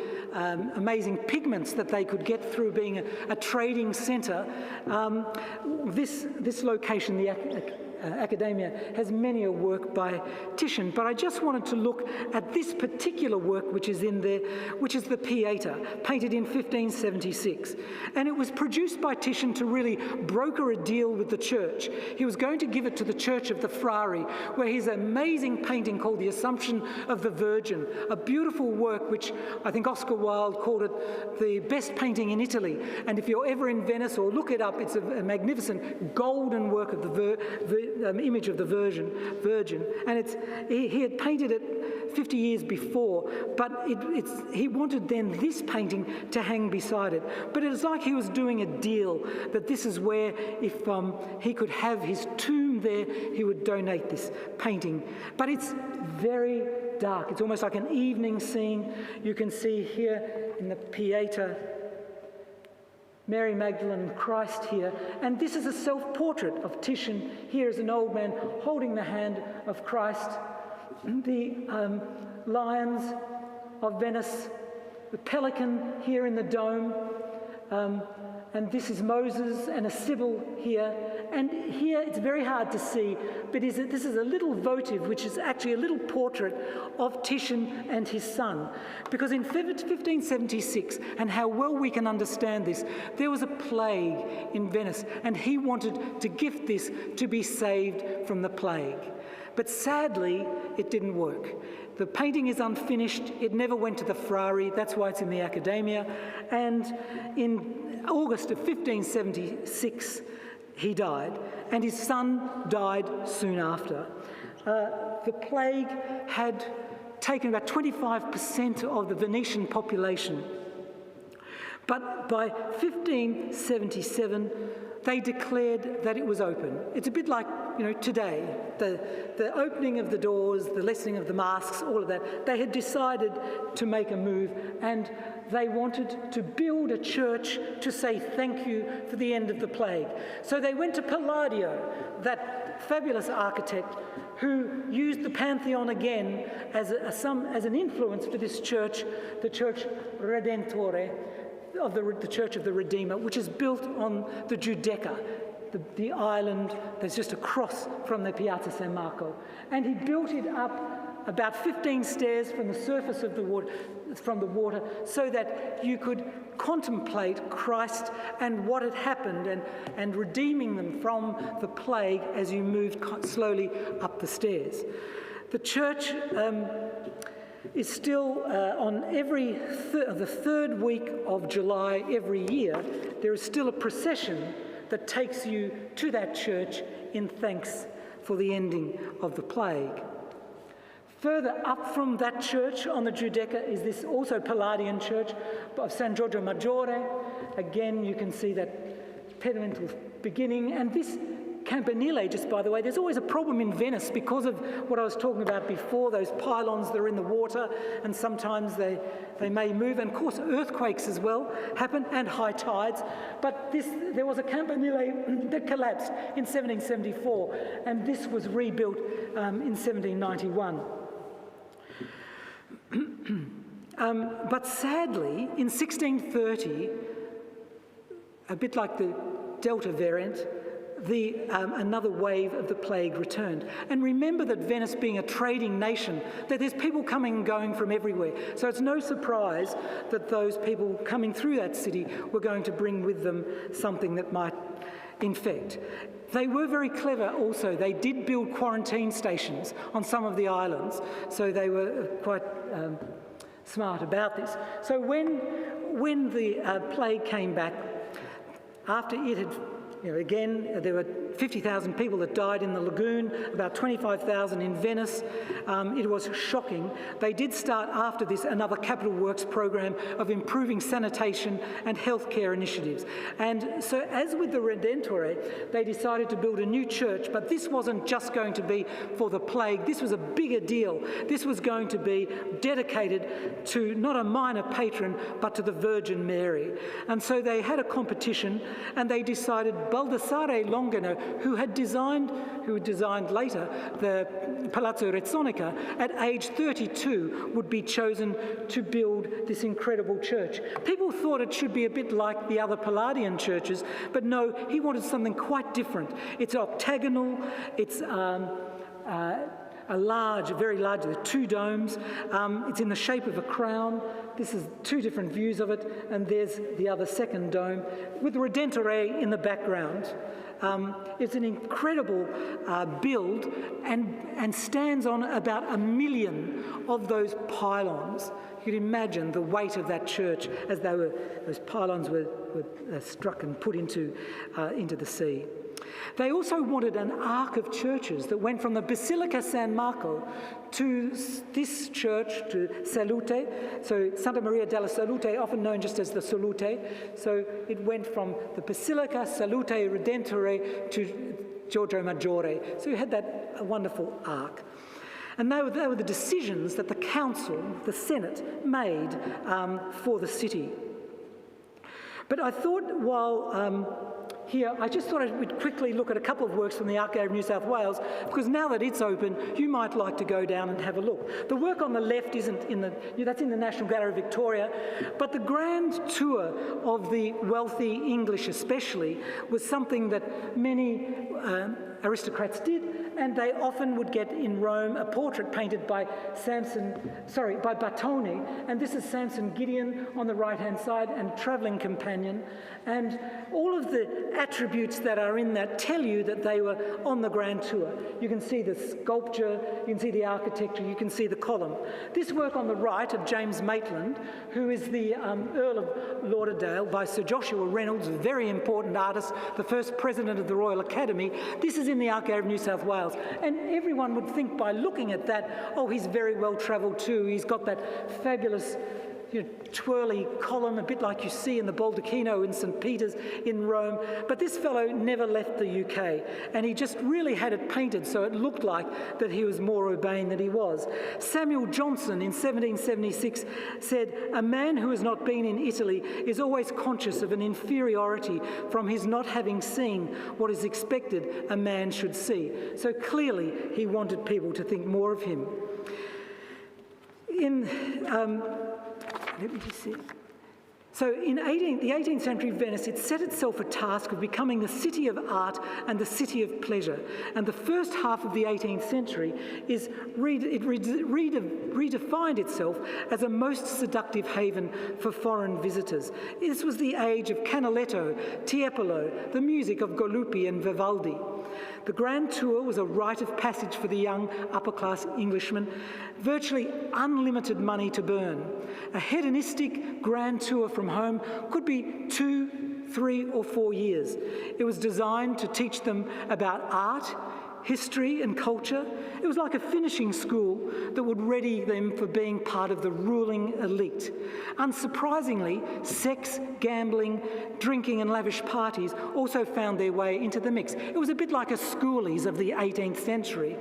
amazing pigments that they could get through being a trading centre. This location, the Accademia, has many a work by Titian, but I just wanted to look at this particular work which is in there, which is the Pieta, painted in 1576. And it was produced by Titian to really broker a deal with the church. He was going to give it to the Church of the Frari, where his amazing painting called The Assumption of the Virgin, a beautiful work which I think Oscar Wilde called it the best painting in Italy. And if you're ever in Venice, or look it up, it's a magnificent golden work of the image of the Virgin. And he had painted it 50 years before, but he wanted then this painting to hang beside it. But it's like he was doing a deal that this is where, if he could have his tomb there, he would donate this painting. But it's very dark. It's almost like an evening scene. You can see here in the Pieta Mary Magdalene and Christ here. And this is a self-portrait of Titian. Here is an old man holding the hand of Christ. The lions of Venice, the pelican here in the dome, and this is Moses and a Sibyl here. And here it's very hard to see, but this is a little votive, which is actually a little portrait of Titian and his son. Because in 1576, and how well we can understand this, there was a plague in Venice, and he wanted to gift this to be saved from the plague. But sadly, it didn't work. The painting is unfinished. It never went to the Frari. That's why it's in the Accademia. And in August of 1576, he died, and his son died soon after. The plague had taken about 25% of the Venetian population. But by 1577, they declared that it was open. It's a bit like, today, the opening of the doors, the lessening of the masks, all of that. They had decided to make a move, and they wanted to build a church to say thank you for the end of the plague. So they went to Palladio, that fabulous architect who used the Pantheon again as an influence for this church, the Church Redentore, of the Church of the Redeemer, which is built on the Giudecca, the island that's just across from the Piazza San Marco. And he built it up about 15 stairs from the surface of the water, so that you could contemplate Christ and what had happened, and redeeming them from the plague as you moved slowly up the stairs. The church is still on the third week of July every year, there is still a procession that takes you to that church in thanks for the ending of the plague. Further up from that church on the Giudecca is this also Palladian church of San Giorgio Maggiore. Again, you can see that pediment beginning, and this Campanile, just by the way, there's always a problem in Venice because of what I was talking about before, those pylons that are in the water, and sometimes they may move, and of course earthquakes as well happen, and high tides. But there was a Campanile that collapsed in 1774, and this was rebuilt in 1791. But sadly, in 1630, a bit like the Delta variant, another wave of the plague returned. And remember that Venice being a trading nation, that there's people coming and going from everywhere. So it's no surprise that those people coming through that city were going to bring with them something that might infect. They were very clever also. They did build quarantine stations on some of the islands, so they were quite smart about this. So when the plague came back, after it had, again, there were 50,000 people that died in the lagoon, about 25,000 in Venice. It was shocking. They did start after this another capital works program of improving sanitation and healthcare initiatives. And so as with the Redentore, they decided to build a new church, but this wasn't just going to be for the plague. This was a bigger deal. This was going to be dedicated to not a minor patron, but to the Virgin Mary. And so they had a competition, and they decided Baldassare Longino, who had designed later the Palazzo Rezzonica, at age 32 would be chosen to build this incredible church. People thought it should be a bit like the other Palladian churches, but no, he wanted something quite different. It's octagonal, it's a very large, there are 2 domes. It's in the shape of a crown. This is 2 different views of it, and there's the other second dome with the Redentore in the background. It's an incredible build and stands on about 1 million of those pylons. You can imagine the weight of that church as those pylons were struck and put into the sea. They also wanted an arc of churches that went from the Basilica San Marco to this church, to Salute, so Santa Maria della Salute, often known just as the Salute. So it went from the Basilica, Salute, Redentore to Giorgio Maggiore. So you had that wonderful arc. And they were the decisions that the council, the Senate, made for the city. But I thought here, I just thought we'd quickly look at a couple of works from the Archive of New South Wales, because now that it's open, you might like to go down and have a look. The work on the left isn't that's in the National Gallery of Victoria, but the grand tour of the wealthy English especially was something that many aristocrats did, and they often would get in Rome a portrait painted by Bartone, and this is Samson Gideon on the right-hand side and travelling companion, and all of the attributes that are in that tell you that they were on the grand tour. You can see the sculpture, you can see the architecture, you can see the column. This work on the right of James Maitland, who is the Earl of Lauderdale by Sir Joshua Reynolds, a very important artist, the first president of the Royal Academy. This is in the Archive of New South Wales. And everyone would think by looking at that, oh, he's very well travelled too. He's got that fabulous twirly column, a bit like you see in the Baldacchino in St. Peter's in Rome. But this fellow never left the UK, and he just really had it painted so it looked like that he was more urbane than he was. Samuel Johnson in 1776 said, "A man who has not been in Italy is always conscious of an inferiority from his not having seen what is expected a man should see." So clearly he wanted people to think more of him. Let me just see. So in the 18th century Venice, it set itself a task of becoming the city of art and the city of pleasure. And the first half of the 18th century redefined itself as a most seductive haven for foreign visitors. This was the age of Canaletto, Tiepolo, the music of Galuppi and Vivaldi. The Grand Tour was a rite of passage for the young upper-class Englishman, virtually unlimited money to burn. A hedonistic Grand Tour from home could be 2, 3 or 4 years. It was designed to teach them about art, history and culture. It was like a finishing school that would ready them for being part of the ruling elite. Unsurprisingly, sex, gambling, drinking and lavish parties also found their way into the mix. It was a bit like a schoolies of the 18th century.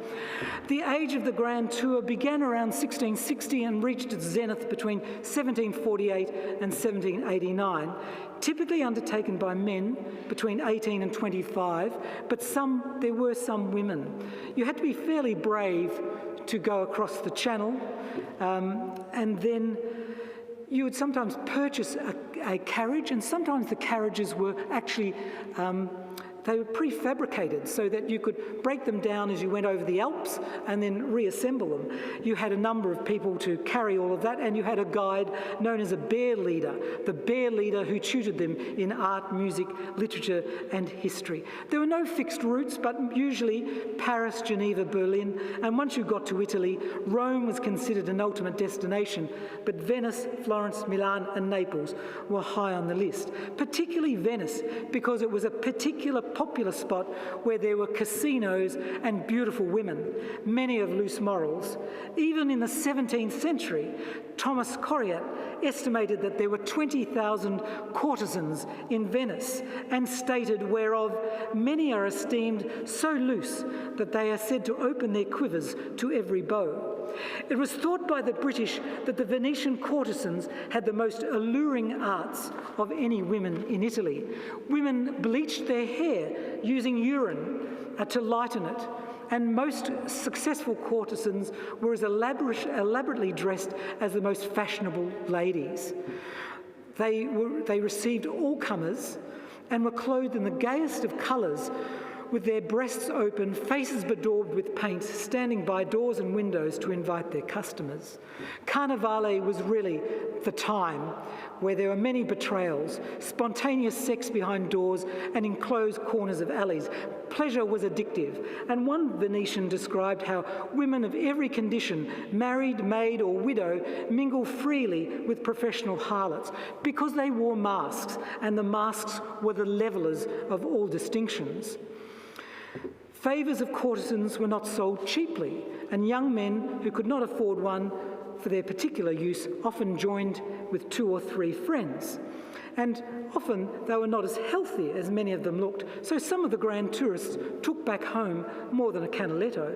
The age of the Grand Tour began around 1660 and reached its zenith between 1748 and 1789. Typically undertaken by men between 18 and 25, but there were some women. You had to be fairly brave to go across the channel, and then you would sometimes purchase a carriage, and sometimes the carriages were actually they were prefabricated so that you could break them down as you went over the Alps and then reassemble them. You had a number of people to carry all of that, and you had a guide known as a bear leader, the bear leader who tutored them in art, music, literature and history. There were no fixed routes, but usually Paris, Geneva, Berlin, and once you got to Italy, Rome was considered an ultimate destination, but Venice, Florence, Milan and Naples were high on the list, particularly Venice, because it was a particular popular spot where there were casinos and beautiful women, many of loose morals. Even in the 17th century, Thomas Coriat estimated that there were 20,000 courtesans in Venice, and stated whereof many are esteemed so loose that they are said to open their quivers to every bow. It was thought by the British that the Venetian courtesans had the most alluring arts of any women in Italy. Women bleached their hair using urine to lighten it, and most successful courtesans were as elaborately dressed as the most fashionable ladies. They received all comers and were clothed in the gayest of colours, with their breasts open, faces bedaubed with paint, standing by doors and windows to invite their customers. Carnevale was really the time where there were many betrayals, spontaneous sex behind doors and in closed corners of alleys. Pleasure was addictive, and one Venetian described how women of every condition, married, maid or widow, mingle freely with professional harlots because they wore masks, and the masks were the levellers of all distinctions. Favours of courtesans were not sold cheaply, and young men who could not afford one for their particular use often joined with 2 or 3 friends. And often they were not as healthy as many of them looked, so some of the grand tourists took back home more than a canaletto.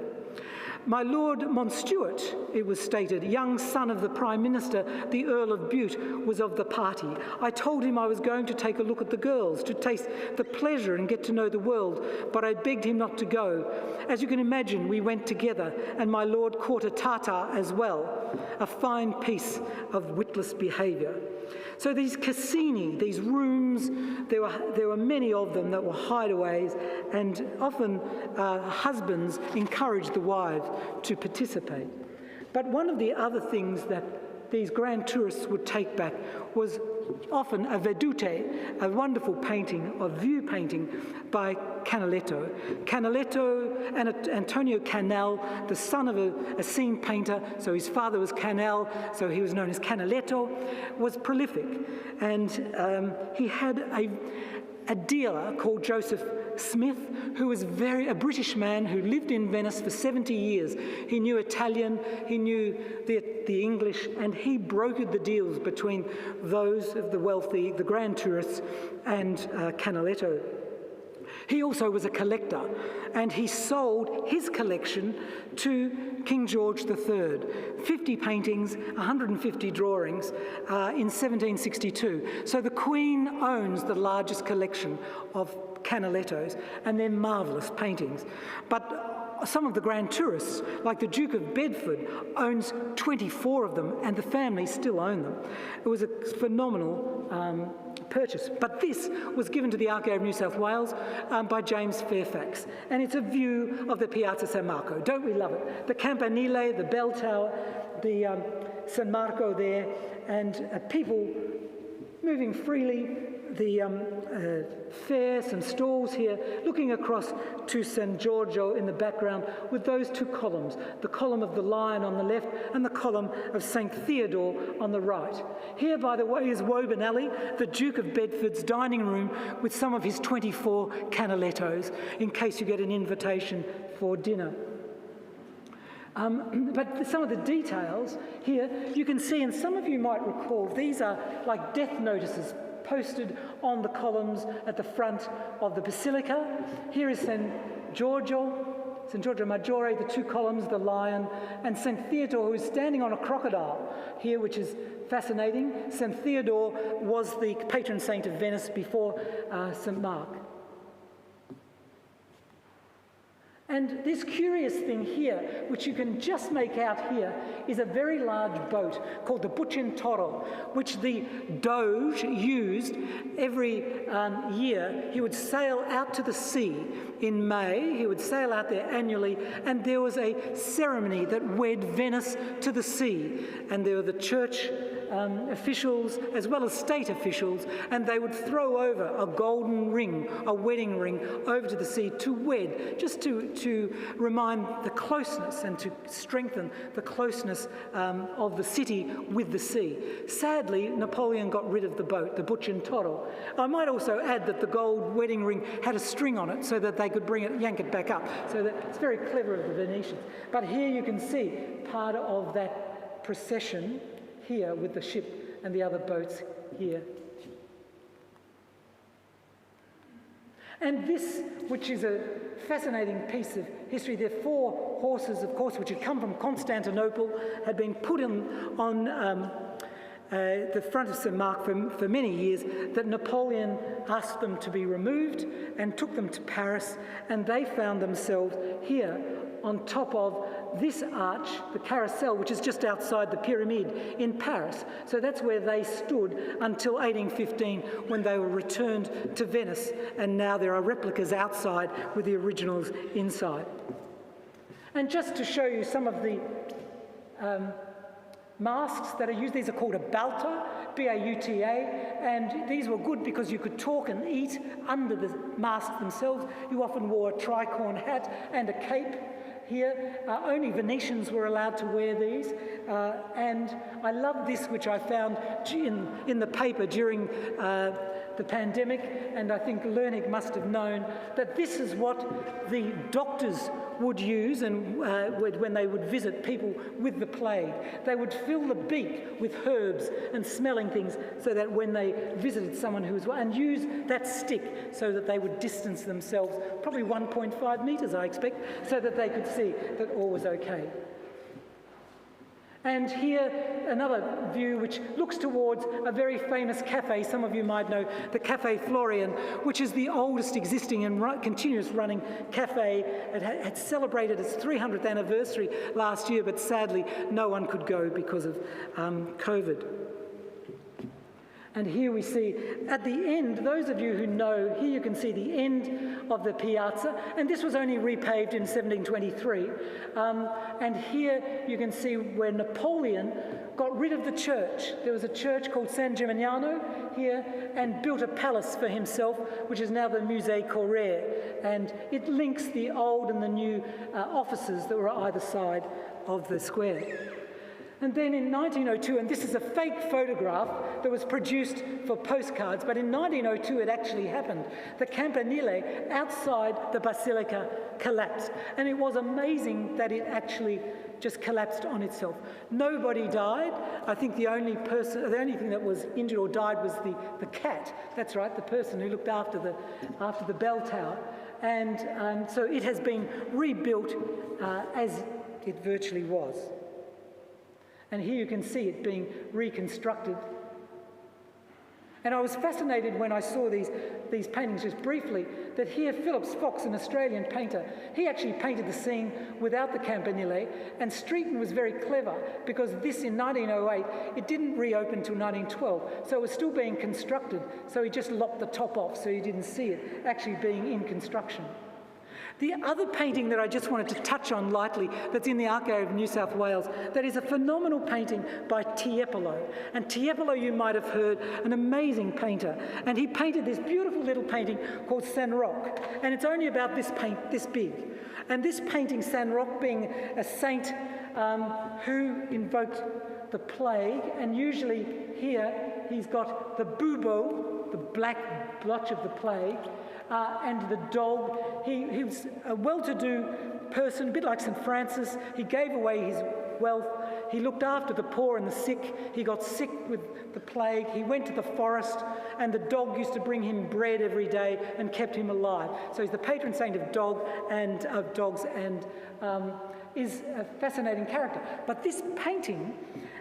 My Lord Mountstuart, it was stated, young son of the Prime Minister, the Earl of Bute, was of the party. I told him I was going to take a look at the girls, to taste the pleasure and get to know the world, but I begged him not to go. As you can imagine, we went together, and my Lord caught a tartar as well, a fine piece of witless behaviour. So these cassini, these rooms, there were many of them that were hideaways, and often husbands encouraged the wives to participate. But one of the other things that these grand tourists would take back was often a vedute, a wonderful painting, a view painting by Canaletto. Canaletto and Antonio Canal, the son of a scene painter, so his father was Canal, so he was known as Canaletto, was prolific. And he had a dealer called Joseph Smith, who was a British man who lived in Venice for 70 years. He knew Italian, he knew the English, and he brokered the deals between those of the wealthy, the grand tourists, and Canaletto. He also was a collector, and he sold his collection to King George III. 50 paintings, 150 drawings in 1762. So the Queen owns the largest collection of Canalettos, and they're marvellous paintings. But some of the grand tourists, like the Duke of Bedford, owns 24 of them, and the family still own them. It was a phenomenal purchase. But this was given to the Archive of New South Wales by James Fairfax, and it's a view of the Piazza San Marco. Don't we love it? The Campanile, the bell tower, the San Marco there, and people moving freely, the fair, some stalls here, looking across to San Giorgio in the background with those 2 columns, the column of the Lion on the left and the column of St. Theodore on the right. Here, by the way, is Woburn Alley, the Duke of Bedford's dining room with some of his 24 Canalettos, in case you get an invitation for dinner. But some of the details here, you can see, and some of you might recall, these are like death notices posted on the columns at the front of the Basilica. Here is San Giorgio Maggiore, the 2 columns, the Lion, and St. Theodore, who is standing on a crocodile here, which is fascinating. St. Theodore was the patron saint of Venice before St. Mark. And this curious thing here, which you can just make out here, is a very large boat called the Bucintoro, which the Doge used every year. He would sail out to the sea in May. He would sail out there annually, and there was a ceremony that wed Venice to the sea. And there were the church officials as well as state officials, and they would throw over a golden ring, a wedding ring, over to the sea to wed, just to remind the closeness and to strengthen the closeness of the city with the sea. Sadly, Napoleon got rid of the boat, the Bucintoro. I might also add that the gold wedding ring had a string on it so that they could yank it back up. So that it's very clever of the Venetians. But here you can see part of that procession here with the ship and the other boats here. And this, which is a fascinating piece of history, there are 4 horses, of course, which had come from Constantinople, had been put on the front of St. Mark for many years, that Napoleon asked them to be removed and took them to Paris, and they found themselves here on top of this arch, the Carousel, which is just outside the Pyramid in Paris. So that's where they stood until 1815, when they were returned to Venice, and now there are replicas outside with the originals inside. And just to show you some of the masks that are used, these are called a Bauta, B-A-U-T-A, and these were good because you could talk and eat under the masks themselves. You often wore a tricorn hat and a cape. Here, only Venetians were allowed to wear these, and I love this, which I found in the paper during the pandemic, and I think Lernig must have known that this is what the doctors would use and when they would visit people with the plague. They would fill the beak with herbs and smelling things so that when they visited someone who was, and use that stick so that they would distance themselves, probably 1.5 metres I expect, so that they could see that all was okay. And here, another view which looks towards a very famous cafe. Some of you might know the Café Florian, which is the oldest existing and continuous running cafe. It had celebrated its 300th anniversary last year, but sadly no one could go because of COVID. And here we see at the end, those of you who know, here you can see the end of the piazza, and this was only repaved in 1723. And here you can see where Napoleon got rid of the church. There was a church called San Gimignano here, and built a palace for himself, which is now the Musée Corrère. And it links the old and the new offices that were either side of the square. And then in 1902, and this is a fake photograph that was produced for postcards, but in 1902 it actually happened. The Campanile outside the basilica collapsed, and it was amazing that it actually just collapsed on itself. Nobody died. I think the only thing that was injured or died was the cat. That's right, the person who looked after the bell tower. And so it has been rebuilt as it virtually was. And here you can see it being reconstructed. And I was fascinated when I saw these paintings just briefly, that here Phillips Fox, an Australian painter, he actually painted the scene without the Campanile, and Streeton was very clever because this in 1908, it didn't reopen until 1912, so it was still being constructed, so he just lopped the top off so you didn't see it actually being in construction. The other painting that I just wanted to touch on lightly that's in the Archive of New South Wales, that is a phenomenal painting by Tiepolo. And Tiepolo, you might have heard, an amazing painter. And he painted this beautiful little painting called San Roque. And it's only about this big. And this painting, San Roque, being a saint who invoked the plague, and usually here he's got the bubo, the black blotch of the plague, and the dog. He was a well-to-do person, a bit like St. Francis. He gave away his wealth. He looked after the poor and the sick. He got sick with the plague. He went to the forest, and the dog used to bring him bread every day and kept him alive. So he's the patron saint of dogs and is a fascinating character. But this painting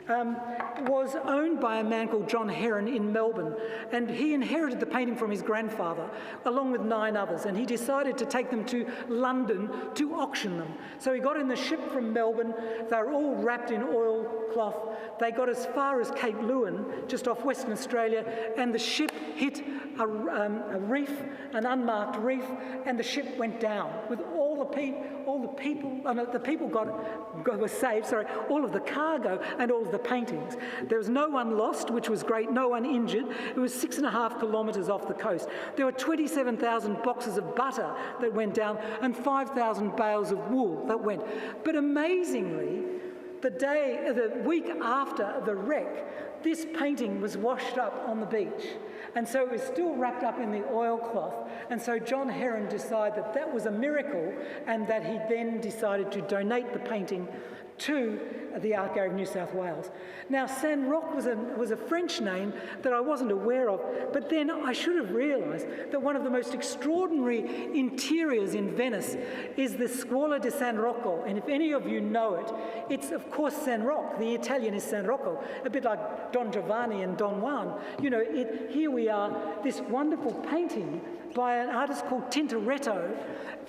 was owned by a man called John Heron in Melbourne, and he inherited the painting from his grandfather along with 9 others, and he decided to take them to London to auction them. So he got in the ship from Melbourne. They were all wrapped in oilcloth. They got as far as Cape Leeuwin, just off Western Australia, and the ship hit a reef, an unmarked reef, and the ship went down with all the people were saved, all of the cargo and all of the paintings. There was no one lost, which was great, no one injured. It was 6.5 kilometres off the coast. There were 27,000 boxes of butter that went down and 5,000 bales of wool that went. But amazingly, the week after the wreck, this painting was washed up on the beach. And so it was still wrapped up in the oilcloth. And so John Heron decided that that was a miracle, and that he then decided to donate the painting to the Archive of New South Wales. Now, San Roque was a French name that I wasn't aware of, but then I should have realised that one of the most extraordinary interiors in Venice is the Scuola di San Rocco, and if any of you know it, it's of course San Roque. The Italian is San Rocco, a bit like Don Giovanni and Don Juan. You know, here we are, this wonderful painting by an artist called Tintoretto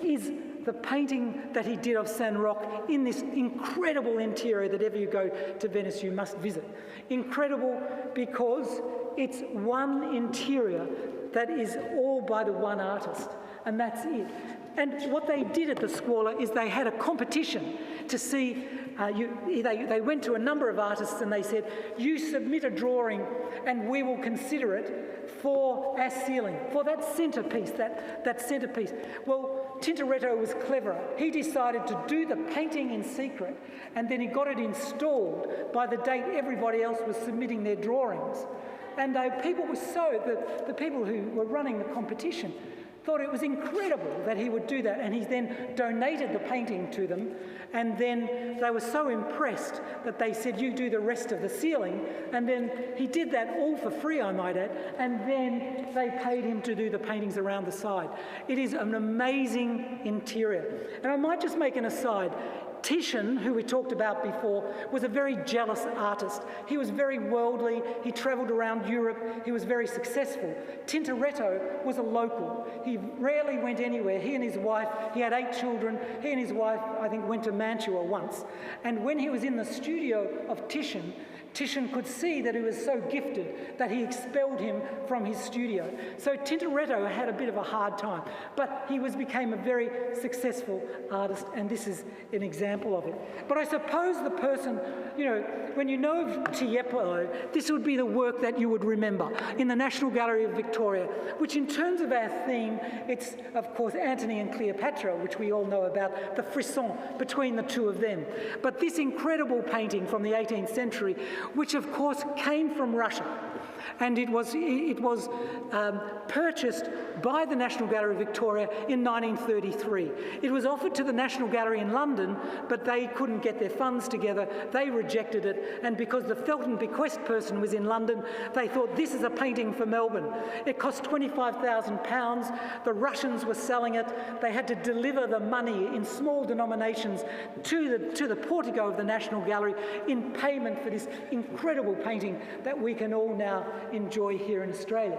is the painting that he did of San Roque in this incredible interior that if you go to Venice you must visit. Incredible because it's one interior that is all by the one artist, and that's it. And what they did at the Scuola is they had a competition to see, they went to a number of artists and they said, you submit a drawing and we will consider it for our ceiling, for that centrepiece, that centrepiece. Well, Tintoretto was cleverer. He decided to do the painting in secret, and then he got it installed by the date everybody else was submitting their drawings. And people were the people who were running the competition thought it was incredible that he would do that, and he then donated the painting to them, and then they were so impressed that they said, you do the rest of the ceiling, and then he did that all for free, I might add, and then they paid him to do the paintings around the side. It is an amazing interior. And I might just make an aside. Titian, who we talked about before, was a very jealous artist. He was very worldly, he travelled around Europe, he was very successful. Tintoretto was a local. He rarely went anywhere. He and his wife, he had 8 children, he and his wife, I think, went to Mantua once. And when he was in the studio of Titian, Titian could see that he was so gifted that he expelled him from his studio. So Tintoretto had a bit of a hard time, but he became a very successful artist, and this is an example of it. But I suppose the person, when you know of Tiepolo, this would be the work that you would remember in the National Gallery of Victoria, which in terms of our theme, it's of course Antony and Cleopatra, which we all know about, the frisson between the two of them. But this incredible painting from the 18th century, which of course came from Russia, and it was purchased by the National Gallery of Victoria in 1933. It was offered to the National Gallery in London, but they couldn't get their funds together. They rejected it, and because the Felton Bequest person was in London, they thought this is a painting for Melbourne. It cost £25,000. The Russians were selling it. They had to deliver the money in small denominations to the portico of the National Gallery in payment for this incredible painting that we can all now enjoy here in Australia.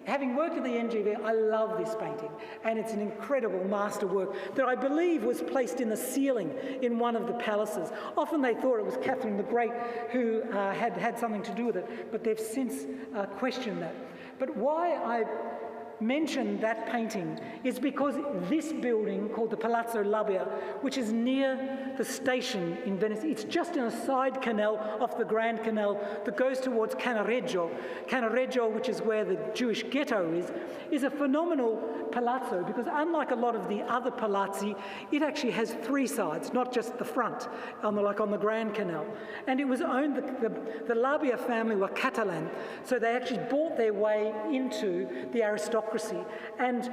Having worked at the NGV, I love this painting, and it's an incredible masterwork that I believe was placed in the ceiling in one of the palaces. Often they thought it was Catherine the Great who had something to do with it, but they've since questioned that. But why I mention that painting is because this building called the Palazzo Labia, which is near the station in Venice, it's just in a side canal off the Grand Canal that goes towards Cannaregio. Cannaregio, which is where the Jewish ghetto is a phenomenal palazzo because unlike a lot of the other palazzi, it actually has 3 sides, not just the front, like on the Grand Canal. And it was owned, the Labia family were Catalan, so they actually bought their way into the aristocracy. And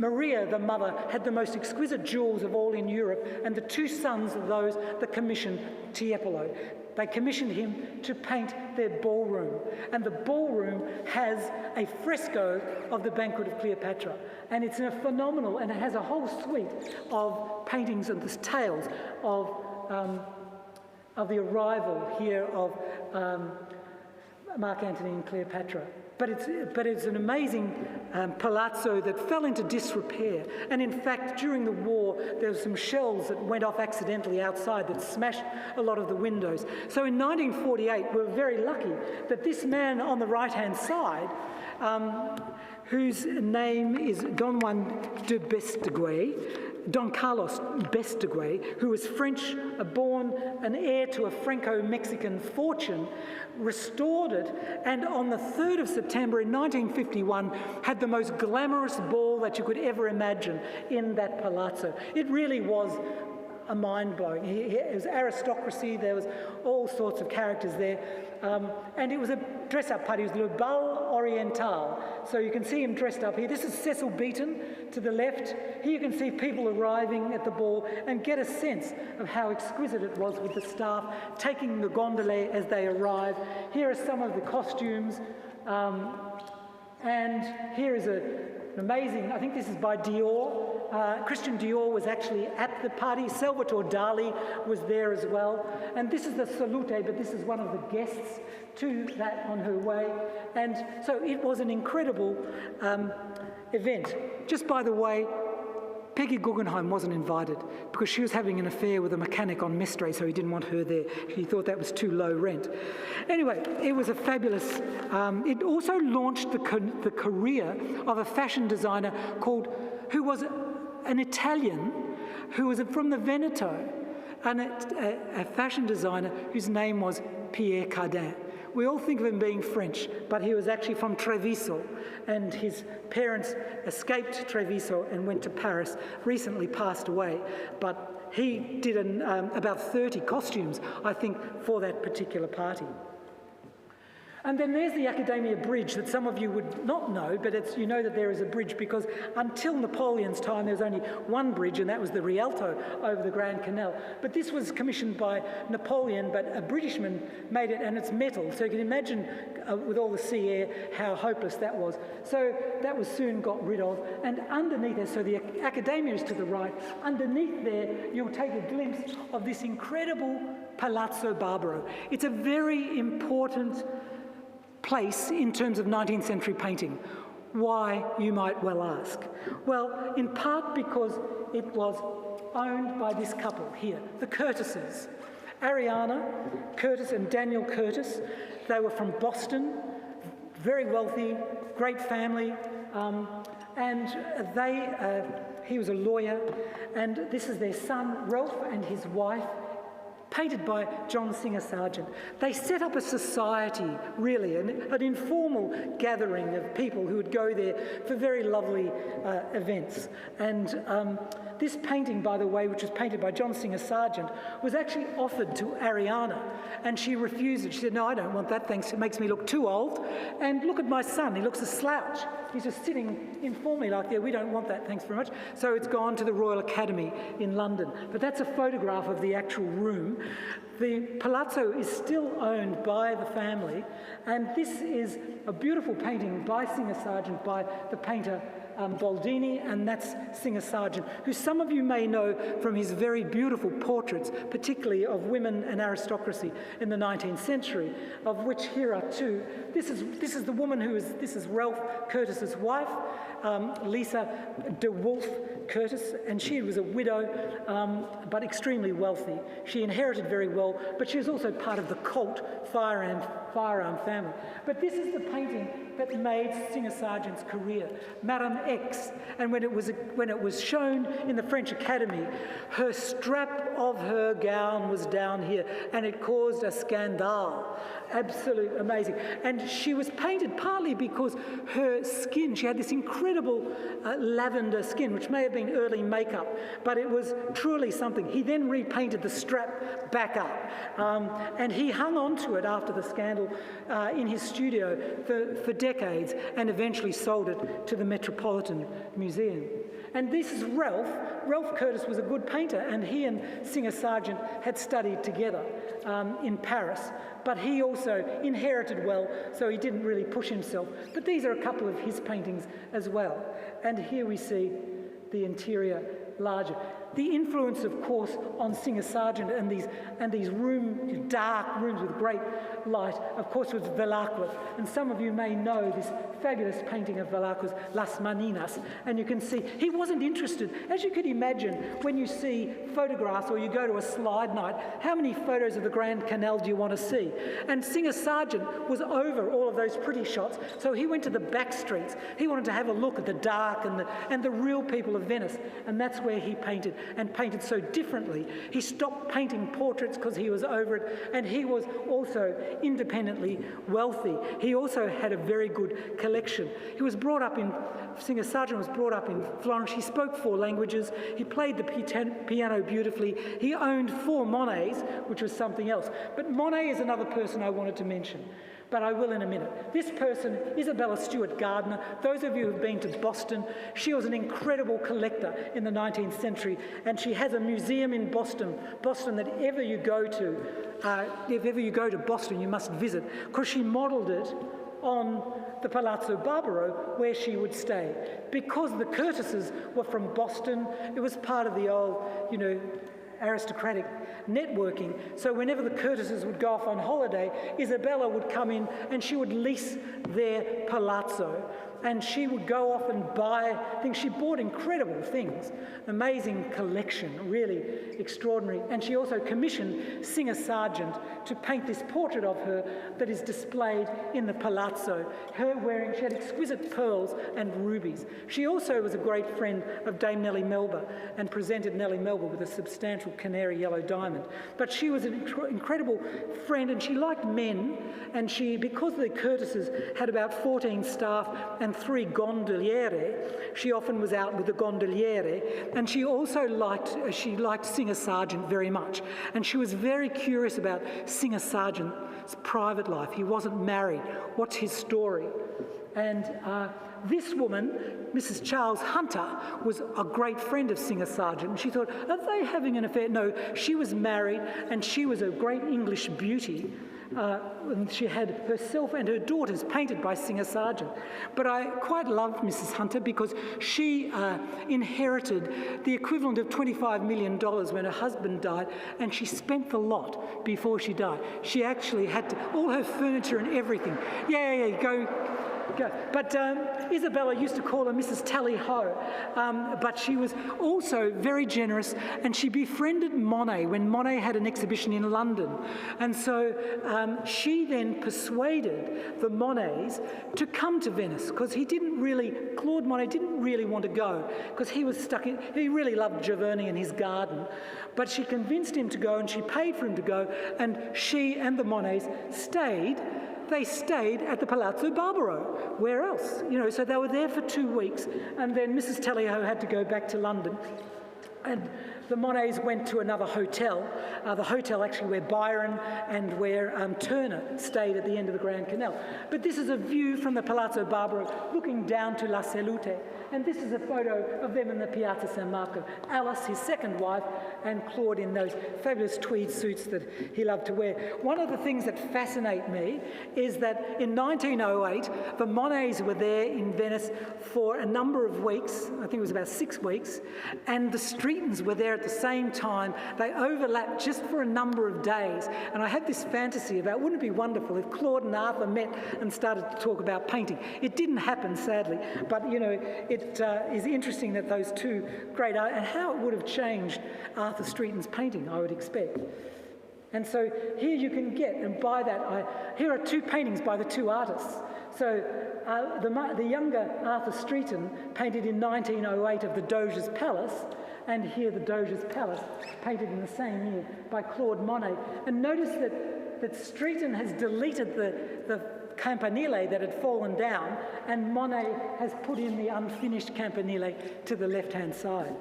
Maria, the mother, had the most exquisite jewels of all in Europe, and the 2 sons of those that commissioned Tiepolo. They commissioned him to paint their ballroom, and the ballroom has a fresco of the Banquet of Cleopatra, and it's a phenomenal, and it has a whole suite of paintings and the tales of the arrival here of Mark Antony and Cleopatra. But it's an amazing palazzo that fell into disrepair. And in fact, during the war, there were some shells that went off accidentally outside that smashed a lot of the windows. So in 1948, we were very lucky that this man on the right-hand side, whose name is Don Carlos Besteguet, who was French, born an heir to a Franco-Mexican fortune, restored it, and on the 3rd of September in 1951 had the most glamorous ball that you could ever imagine in that palazzo. It really was a mind-blowing. It was aristocracy, there was all sorts of characters there, and it was a dress-up party. It was Le Bal Oriental, so you can see him dressed up here. This is Cecil Beaton to the left. Here you can see people arriving at the ball and get a sense of how exquisite it was with the staff taking the gondole as they arrive. Here are some of the costumes, and here is an amazing, I think this is by Dior. Christian Dior was actually at the party. Salvatore Dali was there as well. And this is the salute, but this is one of the guests to that on her way. And so it was an incredible event. Just by the way, Peggy Guggenheim wasn't invited because she was having an affair with a mechanic on Mestre, so he didn't want her there. He thought that was too low rent. Anyway, it was a fabulous... it also launched the career of a fashion designer who was an Italian, who was from the Veneto, and a fashion designer whose name was Pierre Cardin. We all think of him being French, but he was actually from Treviso, and his parents escaped Treviso and went to Paris, recently passed away, but he did about 30 costumes, I think, for that particular party. And then there's the Academia Bridge that some of you would not know, but you know that there is a bridge because until Napoleon's time there was only one bridge, and that was the Rialto over the Grand Canal. But this was commissioned by Napoleon, but a Britishman made it, and it's metal. So you can imagine with all the sea air how hopeless that was. So that was soon got rid of. And underneath there, so the Academia is to the right, underneath there you'll take a glimpse of this incredible Palazzo Barbaro. It's a very important place in terms of 19th century painting. Why, you might well ask? Well, in part because it was owned by this couple here, the Curtises. Ariana Curtis and Daniel Curtis. They were from Boston, very wealthy, great family, and he was a lawyer, and this is their son, Ralph, and his wife, painted by John Singer Sargent. They set up a society, really, an informal gathering of people who would go there for very lovely events. And this painting, by the way, which was painted by John Singer Sargent, was actually offered to Ariana, and she refused it. She said, "No, I don't want that, thanks. It makes me look too old. And look at my son, he looks a slouch. He's just sitting informally like there. We don't want that, thanks very much." So it's gone to the Royal Academy in London. But that's a photograph of the actual room. The palazzo is still owned by the family, and this is a beautiful painting by Singer Sargent, by the painter Boldini, and that's Singer Sargent, who some of you may know from his very beautiful portraits, particularly of women and aristocracy in the 19th century, of which here are two. This is the woman this is Ralph Curtis's wife, Lisa de Wolfe Curtis, and she was a widow, but extremely wealthy. She inherited very well, but she was also part of the Colt firearm family. But this is the painting that made Singer Sargent's career, Madame X. And when it was shown in the French Academy, her strap of her gown was down here, and it caused a scandal. Absolute amazing. And she was painted partly because her skin, she had this incredible lavender skin, which may have been early makeup, but it was truly something. He then repainted the strap back up, and he hung on to it after the scandal in his studio for decades, and eventually sold it to the Metropolitan Museum. And this is Ralph. Ralph Curtis was a good painter, and he and Singer Sargent had studied together in Paris, but he also inherited well, so he didn't really push himself. But these are a couple of his paintings as well. And here we see the interior larger. The influence, of course, on Singer Sargent and these dark rooms with great light, of course, was Velázquez. And some of you may know this fabulous painting of Velázquez, Las Maninas. And you can see he wasn't interested. As you could imagine, when you see photographs or you go to a slide night, how many photos of the Grand Canal do you want to see? And Singer Sargent was over all of those pretty shots, so he went to the back streets. He wanted to have a look at the dark and the real people of Venice, and that's where he painted, and painted so differently. He stopped painting portraits because he was over it, and he was also independently wealthy. He also had a very good collection. Singer Sargent was brought up in Florence. He spoke 4 languages. He played the piano beautifully. He owned 4 Monets, which was something else. But Monet is another person I wanted to mention, but I will in a minute. This person, Isabella Stewart Gardner, those of you who've been to Boston, she was an incredible collector in the 19th century, and she has a museum in Boston that if ever you go to Boston, you must visit, because she modelled it on the Palazzo Barbaro, where she would stay. Because the Curtises were from Boston, it was part of the old, aristocratic networking. So whenever the Curtises would go off on holiday, Isabella would come in and she would lease their palazzo and she would go off and buy things. She bought incredible things, amazing collection, really extraordinary. And she also commissioned Singer Sargent to paint this portrait of her that is displayed in the Palazzo. She had exquisite pearls and rubies. She also was a great friend of Dame Nellie Melba and presented Nellie Melba with a substantial canary yellow diamond. But she was an incredible friend, and she liked men, and she, because the Curtises had about 14 staff and 3 gondoliere, she often was out with the gondoliere, and she also liked Singer Sargent very much. And she was very curious about Singer Sargent's private life. He wasn't married. What's his story? And this woman, Mrs. Charles Hunter, was a great friend of Singer Sargent. And she thought, are they having an affair? No, she was married, and she was a great English beauty. And she had herself and her daughters painted by Singer Sargent. But I quite loved Mrs. Hunter because she inherited the equivalent of $25 million when her husband died, and she spent the lot before she died. She actually had all her furniture and everything. Go. But Isabella used to call her Mrs. Tally-Ho, but she was also very generous, and she befriended Monet when Monet had an exhibition in London. And so she then persuaded the Monets to come to Venice, because Claude Monet didn't really want to go, because he was he really loved Giverny and his garden. But she convinced him to go, and she paid for him to go, and she and the Monets stayed. They stayed at the Palazzo Barbaro. Where else? So they were there for 2 weeks, and then Mrs. Tally-Ho had to go back to London. And the Monets went to another hotel, the hotel actually where Byron and where Turner stayed at the end of the Grand Canal. But this is a view from the Palazzo Barbaro looking down to La Salute. And this is a photo of them in the Piazza San Marco. Alice, his second wife, and Claude in those fabulous tweed suits that he loved to wear. One of the things that fascinate me is that in 1908, the Monets were there in Venice for a number of weeks. I think it was about 6 weeks. And the Streetons were there at the same time. They overlapped just for a number of days. And I had this fantasy about, wouldn't it be wonderful if Claude and Arthur met and started to talk about painting? It didn't happen, sadly. But, it is interesting that those two great art, and how it would have changed Arthur Streeton's painting, I would expect. And so here you can get, and by that, here are 2 paintings by the 2 artists. So the younger Arthur Streeton painted in 1908 of the Doge's Palace, and here the Doge's Palace, painted in the same year by Claude Monet. And notice that Streeton has deleted the campanile that had fallen down, and Monet has put in the unfinished campanile to the left-hand side.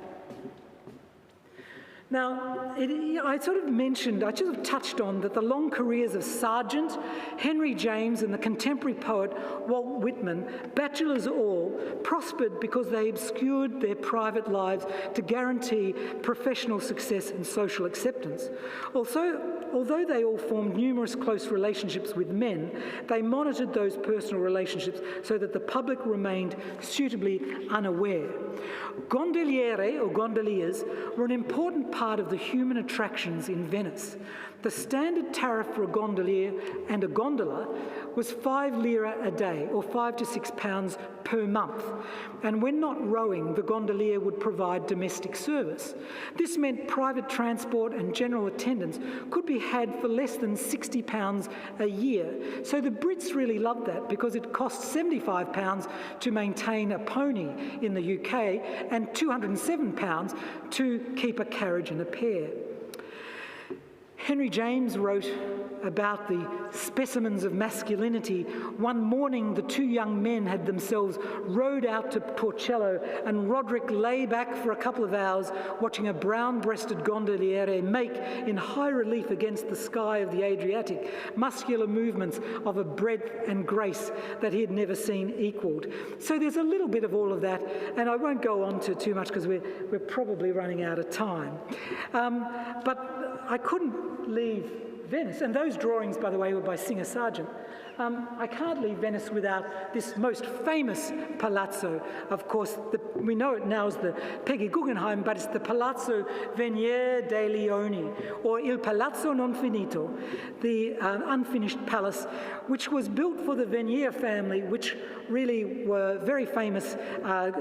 Now, I sort of touched on that the long careers of Sargent, Henry James, and the contemporary poet Walt Whitman, bachelors all, prospered because they obscured their private lives to guarantee professional success and social acceptance. Although they all formed numerous close relationships with men, they monitored those personal relationships so that the public remained suitably unaware. Gondoliere, or gondoliers, were an important part of the human attractions in Venice. The standard tariff for a gondolier and a gondola was 5 lire a day, or £5 to £6 per month. And when not rowing, the gondolier would provide domestic service. This meant private transport and general attendance could be had for less than £60 a year. So the Brits really loved that, because it cost £75 to maintain a pony in the UK and £207 to keep a carriage and a pair. Henry James wrote about the specimens of masculinity. One morning, the 2 young men had themselves rowed out to Torcello, and Roderick lay back for a couple of hours watching a brown-breasted gondoliere make, in high relief against the sky of the Adriatic, muscular movements of a breadth and grace that he had never seen equalled. So there's a little bit of all of that, and I won't go on to too much because we're probably running out of time. But I couldn't leave Venice, and those drawings, by the way, were by Singer Sargent. I can't leave Venice without this most famous palazzo. Of course, we know it now as the Peggy Guggenheim, but it's the Palazzo Venier dei Leoni, or Il Palazzo Non Finito, the unfinished palace, which was built for the Venier family, which really were very famous.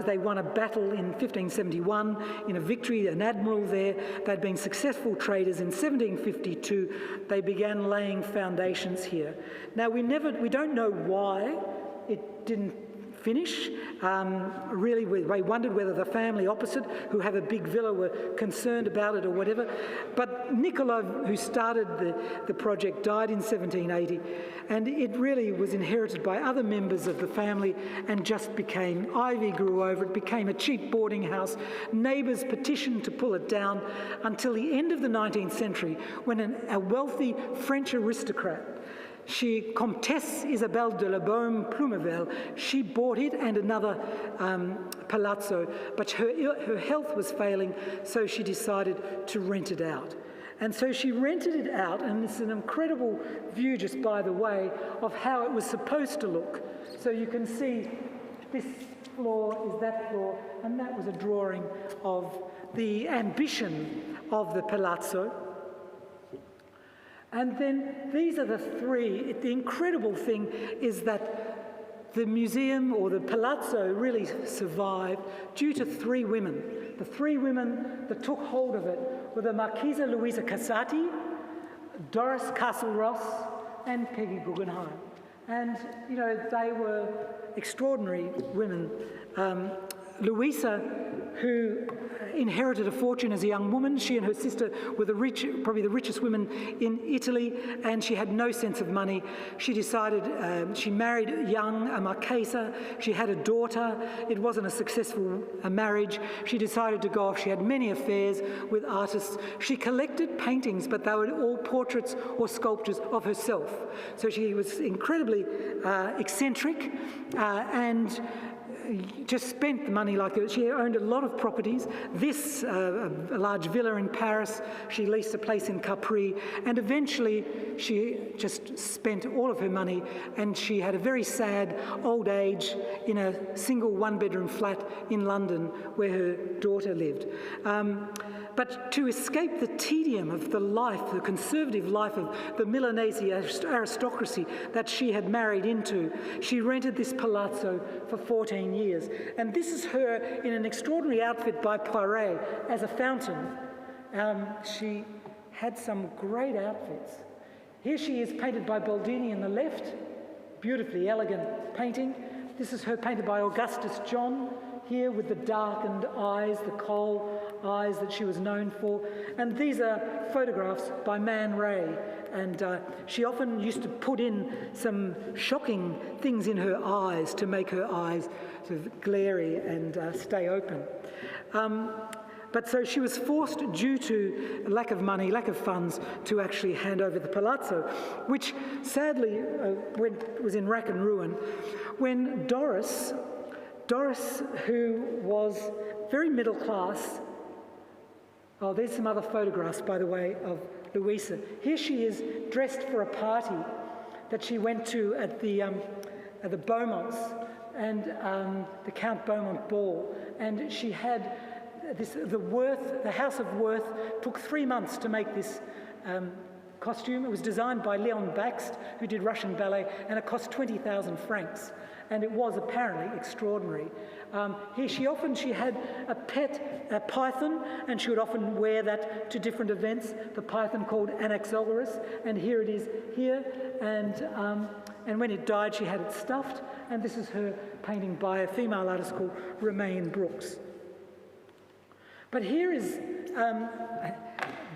They won a battle in 1571 in a victory, an admiral there. They'd been successful traders. In 1752, they began laying foundations here. Now, we don't know why it didn't finish. Really, we wondered whether the family opposite, who have a big villa, were concerned about it or whatever. But Niccolo, who started the project, died in 1780, and it really was inherited by other members of the family and just became, ivy grew over it, became a cheap boarding house. Neighbours petitioned to pull it down until the end of the 19th century, when a wealthy French aristocrat, Comtesse Isabelle de la Baume Plumervel, she bought it and another palazzo, but her health was failing, so she decided to rent it out. And so she rented it out, and it's an incredible view, just by the way, of how it was supposed to look. So you can see this floor is that floor, and that was a drawing of the ambition of the palazzo. And then these are the three. The incredible thing is that the museum, or the palazzo, really survived due to three women. The three women that took hold of it were the Marquisa Luisa Casati, Doris Castle-Ross, and Peggy Guggenheim. And, you know, they were extraordinary women. Louisa, who inherited a fortune as a young woman. She and her sister were probably the richest women in Italy, and she had no sense of money. She decided, she married young, a Marchesa. She had a daughter. It wasn't a successful marriage. She decided to go off. She had many affairs with artists. She collected paintings, but they were all portraits or sculptures of herself. So she was incredibly eccentric and just spent the money like that. She owned a lot of properties. This, a large villa in Paris. She leased a place in Capri. And eventually she just spent all of her money, and she had a very sad old age in a single one-bedroom flat in London where her daughter lived. But to escape the tedium of the life, the conservative life of the Milanese aristocracy that she had married into, she rented this palazzo for 14 years. And this is her in an extraordinary outfit by Poiret as a fountain. She had some great outfits. Here she is, painted by Baldini on the left, beautifully elegant painting. This is her painted by Augustus John, here with the darkened eyes, the coal eyes that she was known for. And these are photographs by Man Ray. And she often used to put in some shocking things in her eyes to make her eyes sort of glary and stay open. But so she was forced, due to lack of money, lack of funds, to actually hand over the palazzo, which sadly was in rack and ruin when Doris, who was very middle class. Oh, there's some other photographs, by the way, of Louisa. Here she is, dressed for a party that she went to at the Beaumonts and the Count Beaumont ball, and she had the House of Worth took 3 months to make this costume. It was designed by Leon Bakst, who did Russian ballet, and it cost 20,000 francs. And it was apparently extraordinary. Here she had a pet python, and she would often wear that to different events, the python called Anaxagoras, and here it is here. And when it died, she had it stuffed, and this is her painting by a female artist called Romaine Brooks. But here is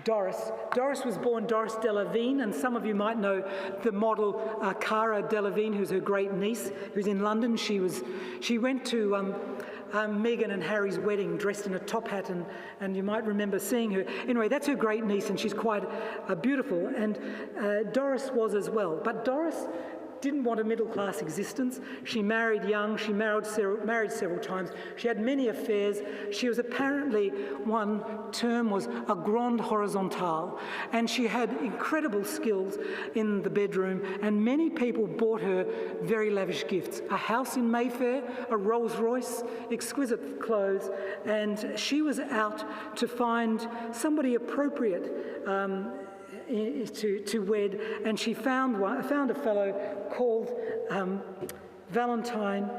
Doris. Doris was born Doris Delavigne, and some of you might know the model Cara Delevingne, who's her great niece, who's in London. She went to Meghan and Harry's wedding dressed in a top hat, and you might remember seeing her. Anyway, that's her great niece, and she's quite beautiful, and Doris was as well. But Doris didn't want a middle-class existence. She married young, she married several times. She had many affairs. She was apparently, one term was a grande horizontale, and she had incredible skills in the bedroom, and many people bought her very lavish gifts. A house in Mayfair, a Rolls Royce, exquisite clothes, and she was out to find somebody appropriate to wed, and she found a fellow called Valentine,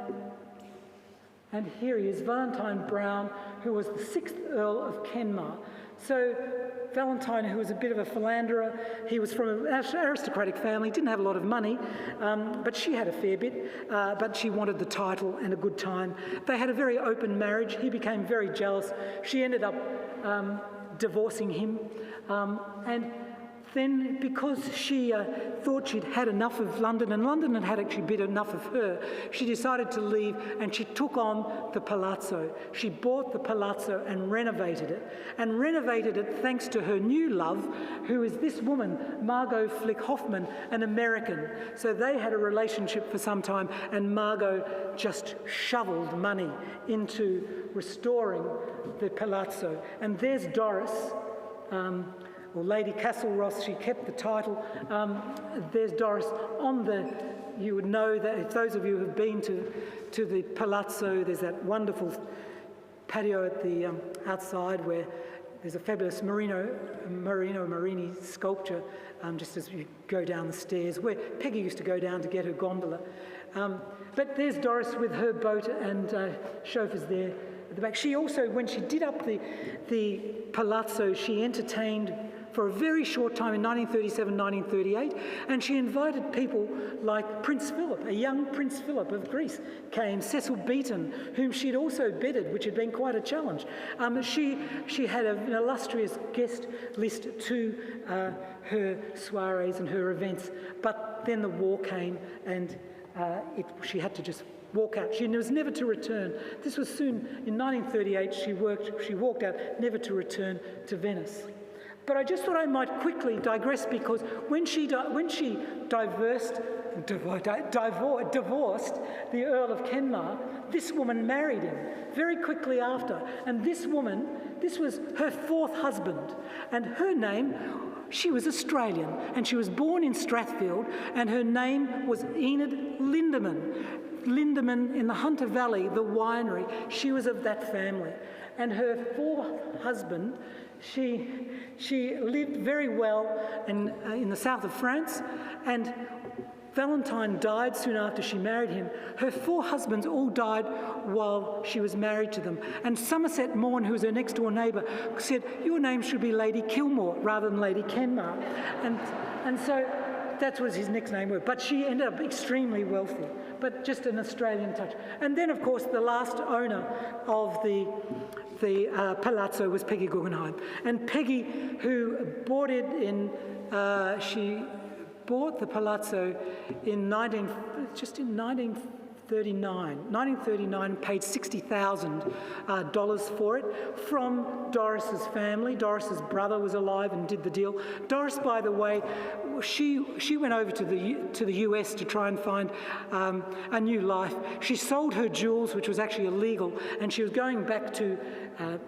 and here he is, Valentine Brown, who was the 6th Earl of Kenmare. So Valentine, who was a bit of a philanderer, he was from an aristocratic family, didn't have a lot of money, but she had a fair bit, but she wanted the title and a good time. They had a very open marriage. He became very jealous. She ended up divorcing him, and then because she thought she'd had enough of London, and London had actually been enough of her, she decided to leave, and she took on the palazzo. She bought the palazzo and renovated it thanks to her new love, who is this woman, Margot Flick Hoffman, an American. So they had a relationship for some time, and Margot just shoveled money into restoring the palazzo. And there's Doris, or Lady Castleross, she kept the title. There's Doris on the, you would know that if those of you who have been to the palazzo, there's that wonderful patio at the outside where there's a fabulous Marino Marini sculpture just as you go down the stairs, where Peggy used to go down to get her gondola. But there's Doris with her boat and chauffeurs there at the back. She also, when she did up the palazzo, she entertained for a very short time in 1937, 1938, and she invited people like Prince Philip, a young Prince Philip of Greece came, Cecil Beaton, whom she'd also bedded, which had been quite a challenge. She had an illustrious guest list to her soirees and her events, but then the war came and she had to just walk out. She was never to return. This was soon, in 1938, she walked out, never to return to Venice. But I just thought I might quickly digress, because when she divorced the Earl of Kenmare, this woman married him very quickly after. And this woman, this was her 4th husband, and her name, she was Australian, and she was born in Strathfield, and her name was Enid Lindemann. Lindemann in the Hunter Valley, the winery, she was of that family. And her 4th husband, she lived very well in the south of France, and Valentine died soon after she married him. Her 4 husbands all died while she was married to them. And Somerset Maugham, who was her next door neighbour, said, "Your name should be Lady Kilmore rather than Lady Kenmare." And so that was his next name. But she ended up extremely wealthy, but just an Australian touch. And then, of course, the last owner of the palazzo was Peggy Guggenheim. And Peggy, who bought it she bought the palazzo in 1939, paid $60,000 for it from Doris's family. Doris's brother was alive and did the deal. Doris, by the way, she went over to the US to try and find a new life. She sold her jewels, which was actually illegal, and she was going back to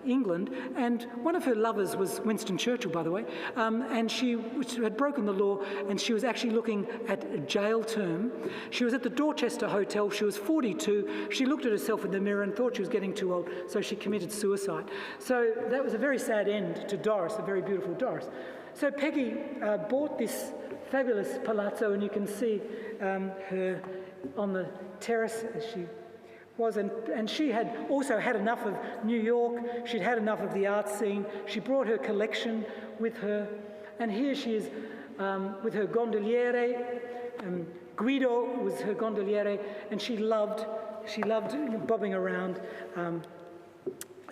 England, and one of her lovers was Winston Churchill, by the way, and she had broken the law, and she was actually looking at a jail term. She was at the Dorchester Hotel. She was 42. She looked at herself in the mirror and thought she was getting too old, so she committed suicide. So that was a very sad end to Doris, a very beautiful Doris. So Peggy bought this fabulous palazzo, and you can see her on the terrace as she was, and she had also had enough of New York. She'd had enough of the art scene. She brought her collection with her, and here she is with her gondoliere. Guido was her gondoliere, and she loved bobbing around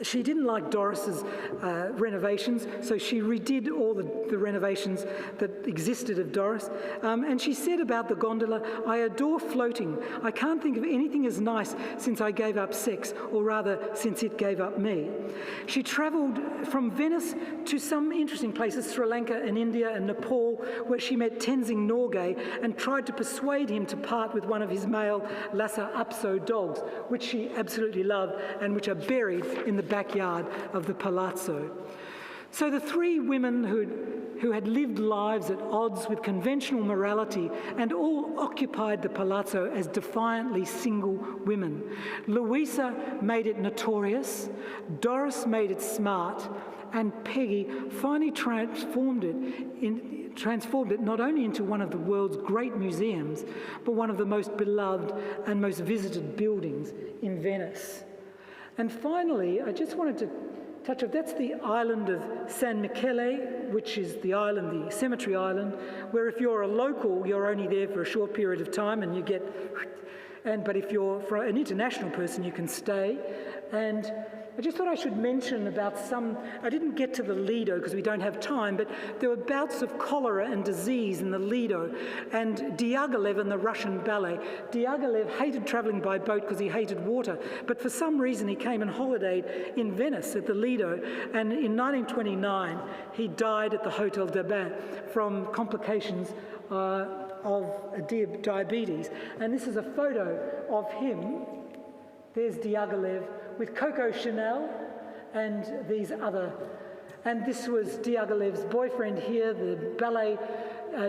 She didn't like Doris's renovations, so she redid all the renovations that existed of Doris. And she said about the gondola, "I adore floating. I can't think of anything as nice since I gave up sex, or rather, since it gave up me." She travelled from Venice to some interesting places, Sri Lanka and India and Nepal, where she met Tenzing Norgay and tried to persuade him to part with one of his male Lhasa Apso dogs, which she absolutely loved and which are buried in the backyard of the palazzo. So the three women who had lived lives at odds with conventional morality and all occupied the palazzo as defiantly single women. Louisa made it notorious, Doris made it smart, and Peggy finally transformed it not only into one of the world's great museums, but one of the most beloved and most visited buildings in Venice. And finally, I just wanted to touch on, that's the island of San Michele, which is the island, the cemetery island, where if you're a local, you're only there for a short period of time and you get, but if you're an international person, you can stay. And I just thought I should mention about I didn't get to the Lido because we don't have time, but there were bouts of cholera and disease in the Lido, and Diaghilev and the Russian ballet. Diaghilev hated travelling by boat because he hated water, but for some reason he came and holidayed in Venice at the Lido, and in 1929 he died at the Hotel de Bain from complications of diabetes. And this is a photo of him. There's Diaghilev with Coco Chanel and these other. And this was Diaghilev's boyfriend here, the ballet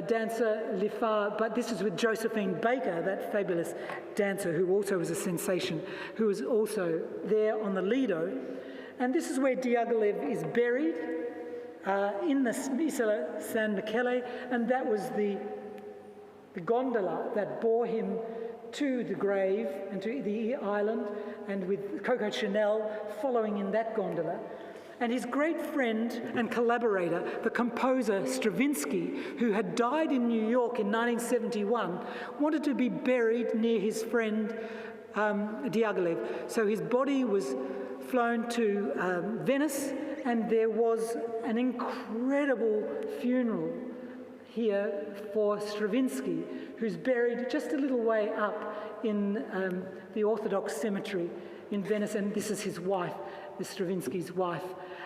dancer Liffard, but this is with Josephine Baker, that fabulous dancer who also was a sensation, who was also there on the Lido. And this is where Diaghilev is buried, in the Isola San Michele, and that was the gondola that bore him to the grave and to the island, and with Coco Chanel following in that gondola. And his great friend and collaborator, the composer Stravinsky, who had died in New York in 1971, wanted to be buried near his friend Diaghilev. So his body was flown to Venice, and there was an incredible funeral here for Stravinsky, who's buried just a little way up in the Orthodox cemetery in Venice, and this is his wife, Stravinsky's wife.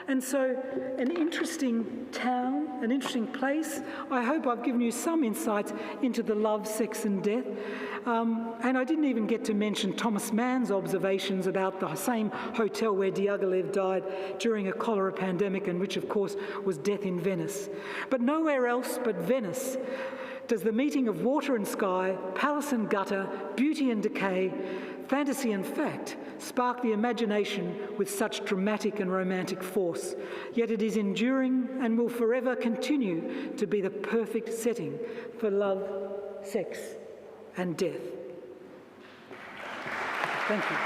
And so an interesting town, an interesting place. I hope I've given you some insights into the love, sex and death. And I didn't even get to mention Thomas Mann's observations about the same hotel where Diaghilev died during a cholera pandemic, and which of course was death in Venice. But nowhere else but Venice does the meeting of water and sky, palace and gutter, beauty and decay, fantasy and fact spark the imagination with such dramatic and romantic force. Yet it is enduring and will forever continue to be the perfect setting for love, sex, and death. Thank you.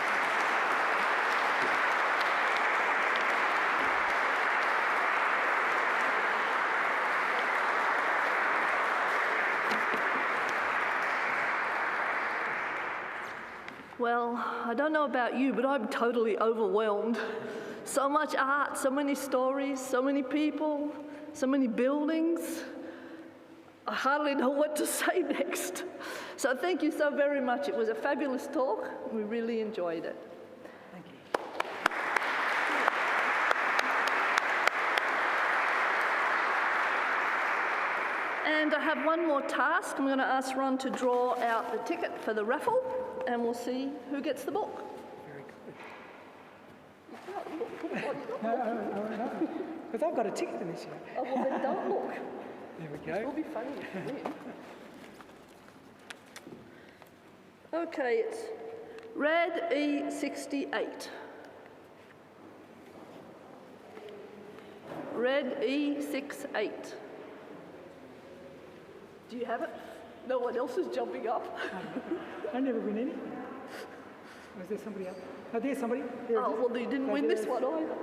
Well, I don't know about you, but I'm totally overwhelmed. So much art, so many stories, so many people, so many buildings. I hardly know what to say next. So thank you so very much. It was a fabulous talk. We really enjoyed it. Thank you. And I have one more task. I'm going to ask Ron to draw out the ticket for the raffle, and we'll see who gets the book. Very good. No, because I've got a ticket in this year. Oh, well, then don't look. There we It will go. be funny if you win. Okay, it's Red E68. Red E68. Do you have it? No one else is jumping up. I never win anything. Was there somebody else? Oh, there's somebody. There it Oh, is. well, you didn't win this one either.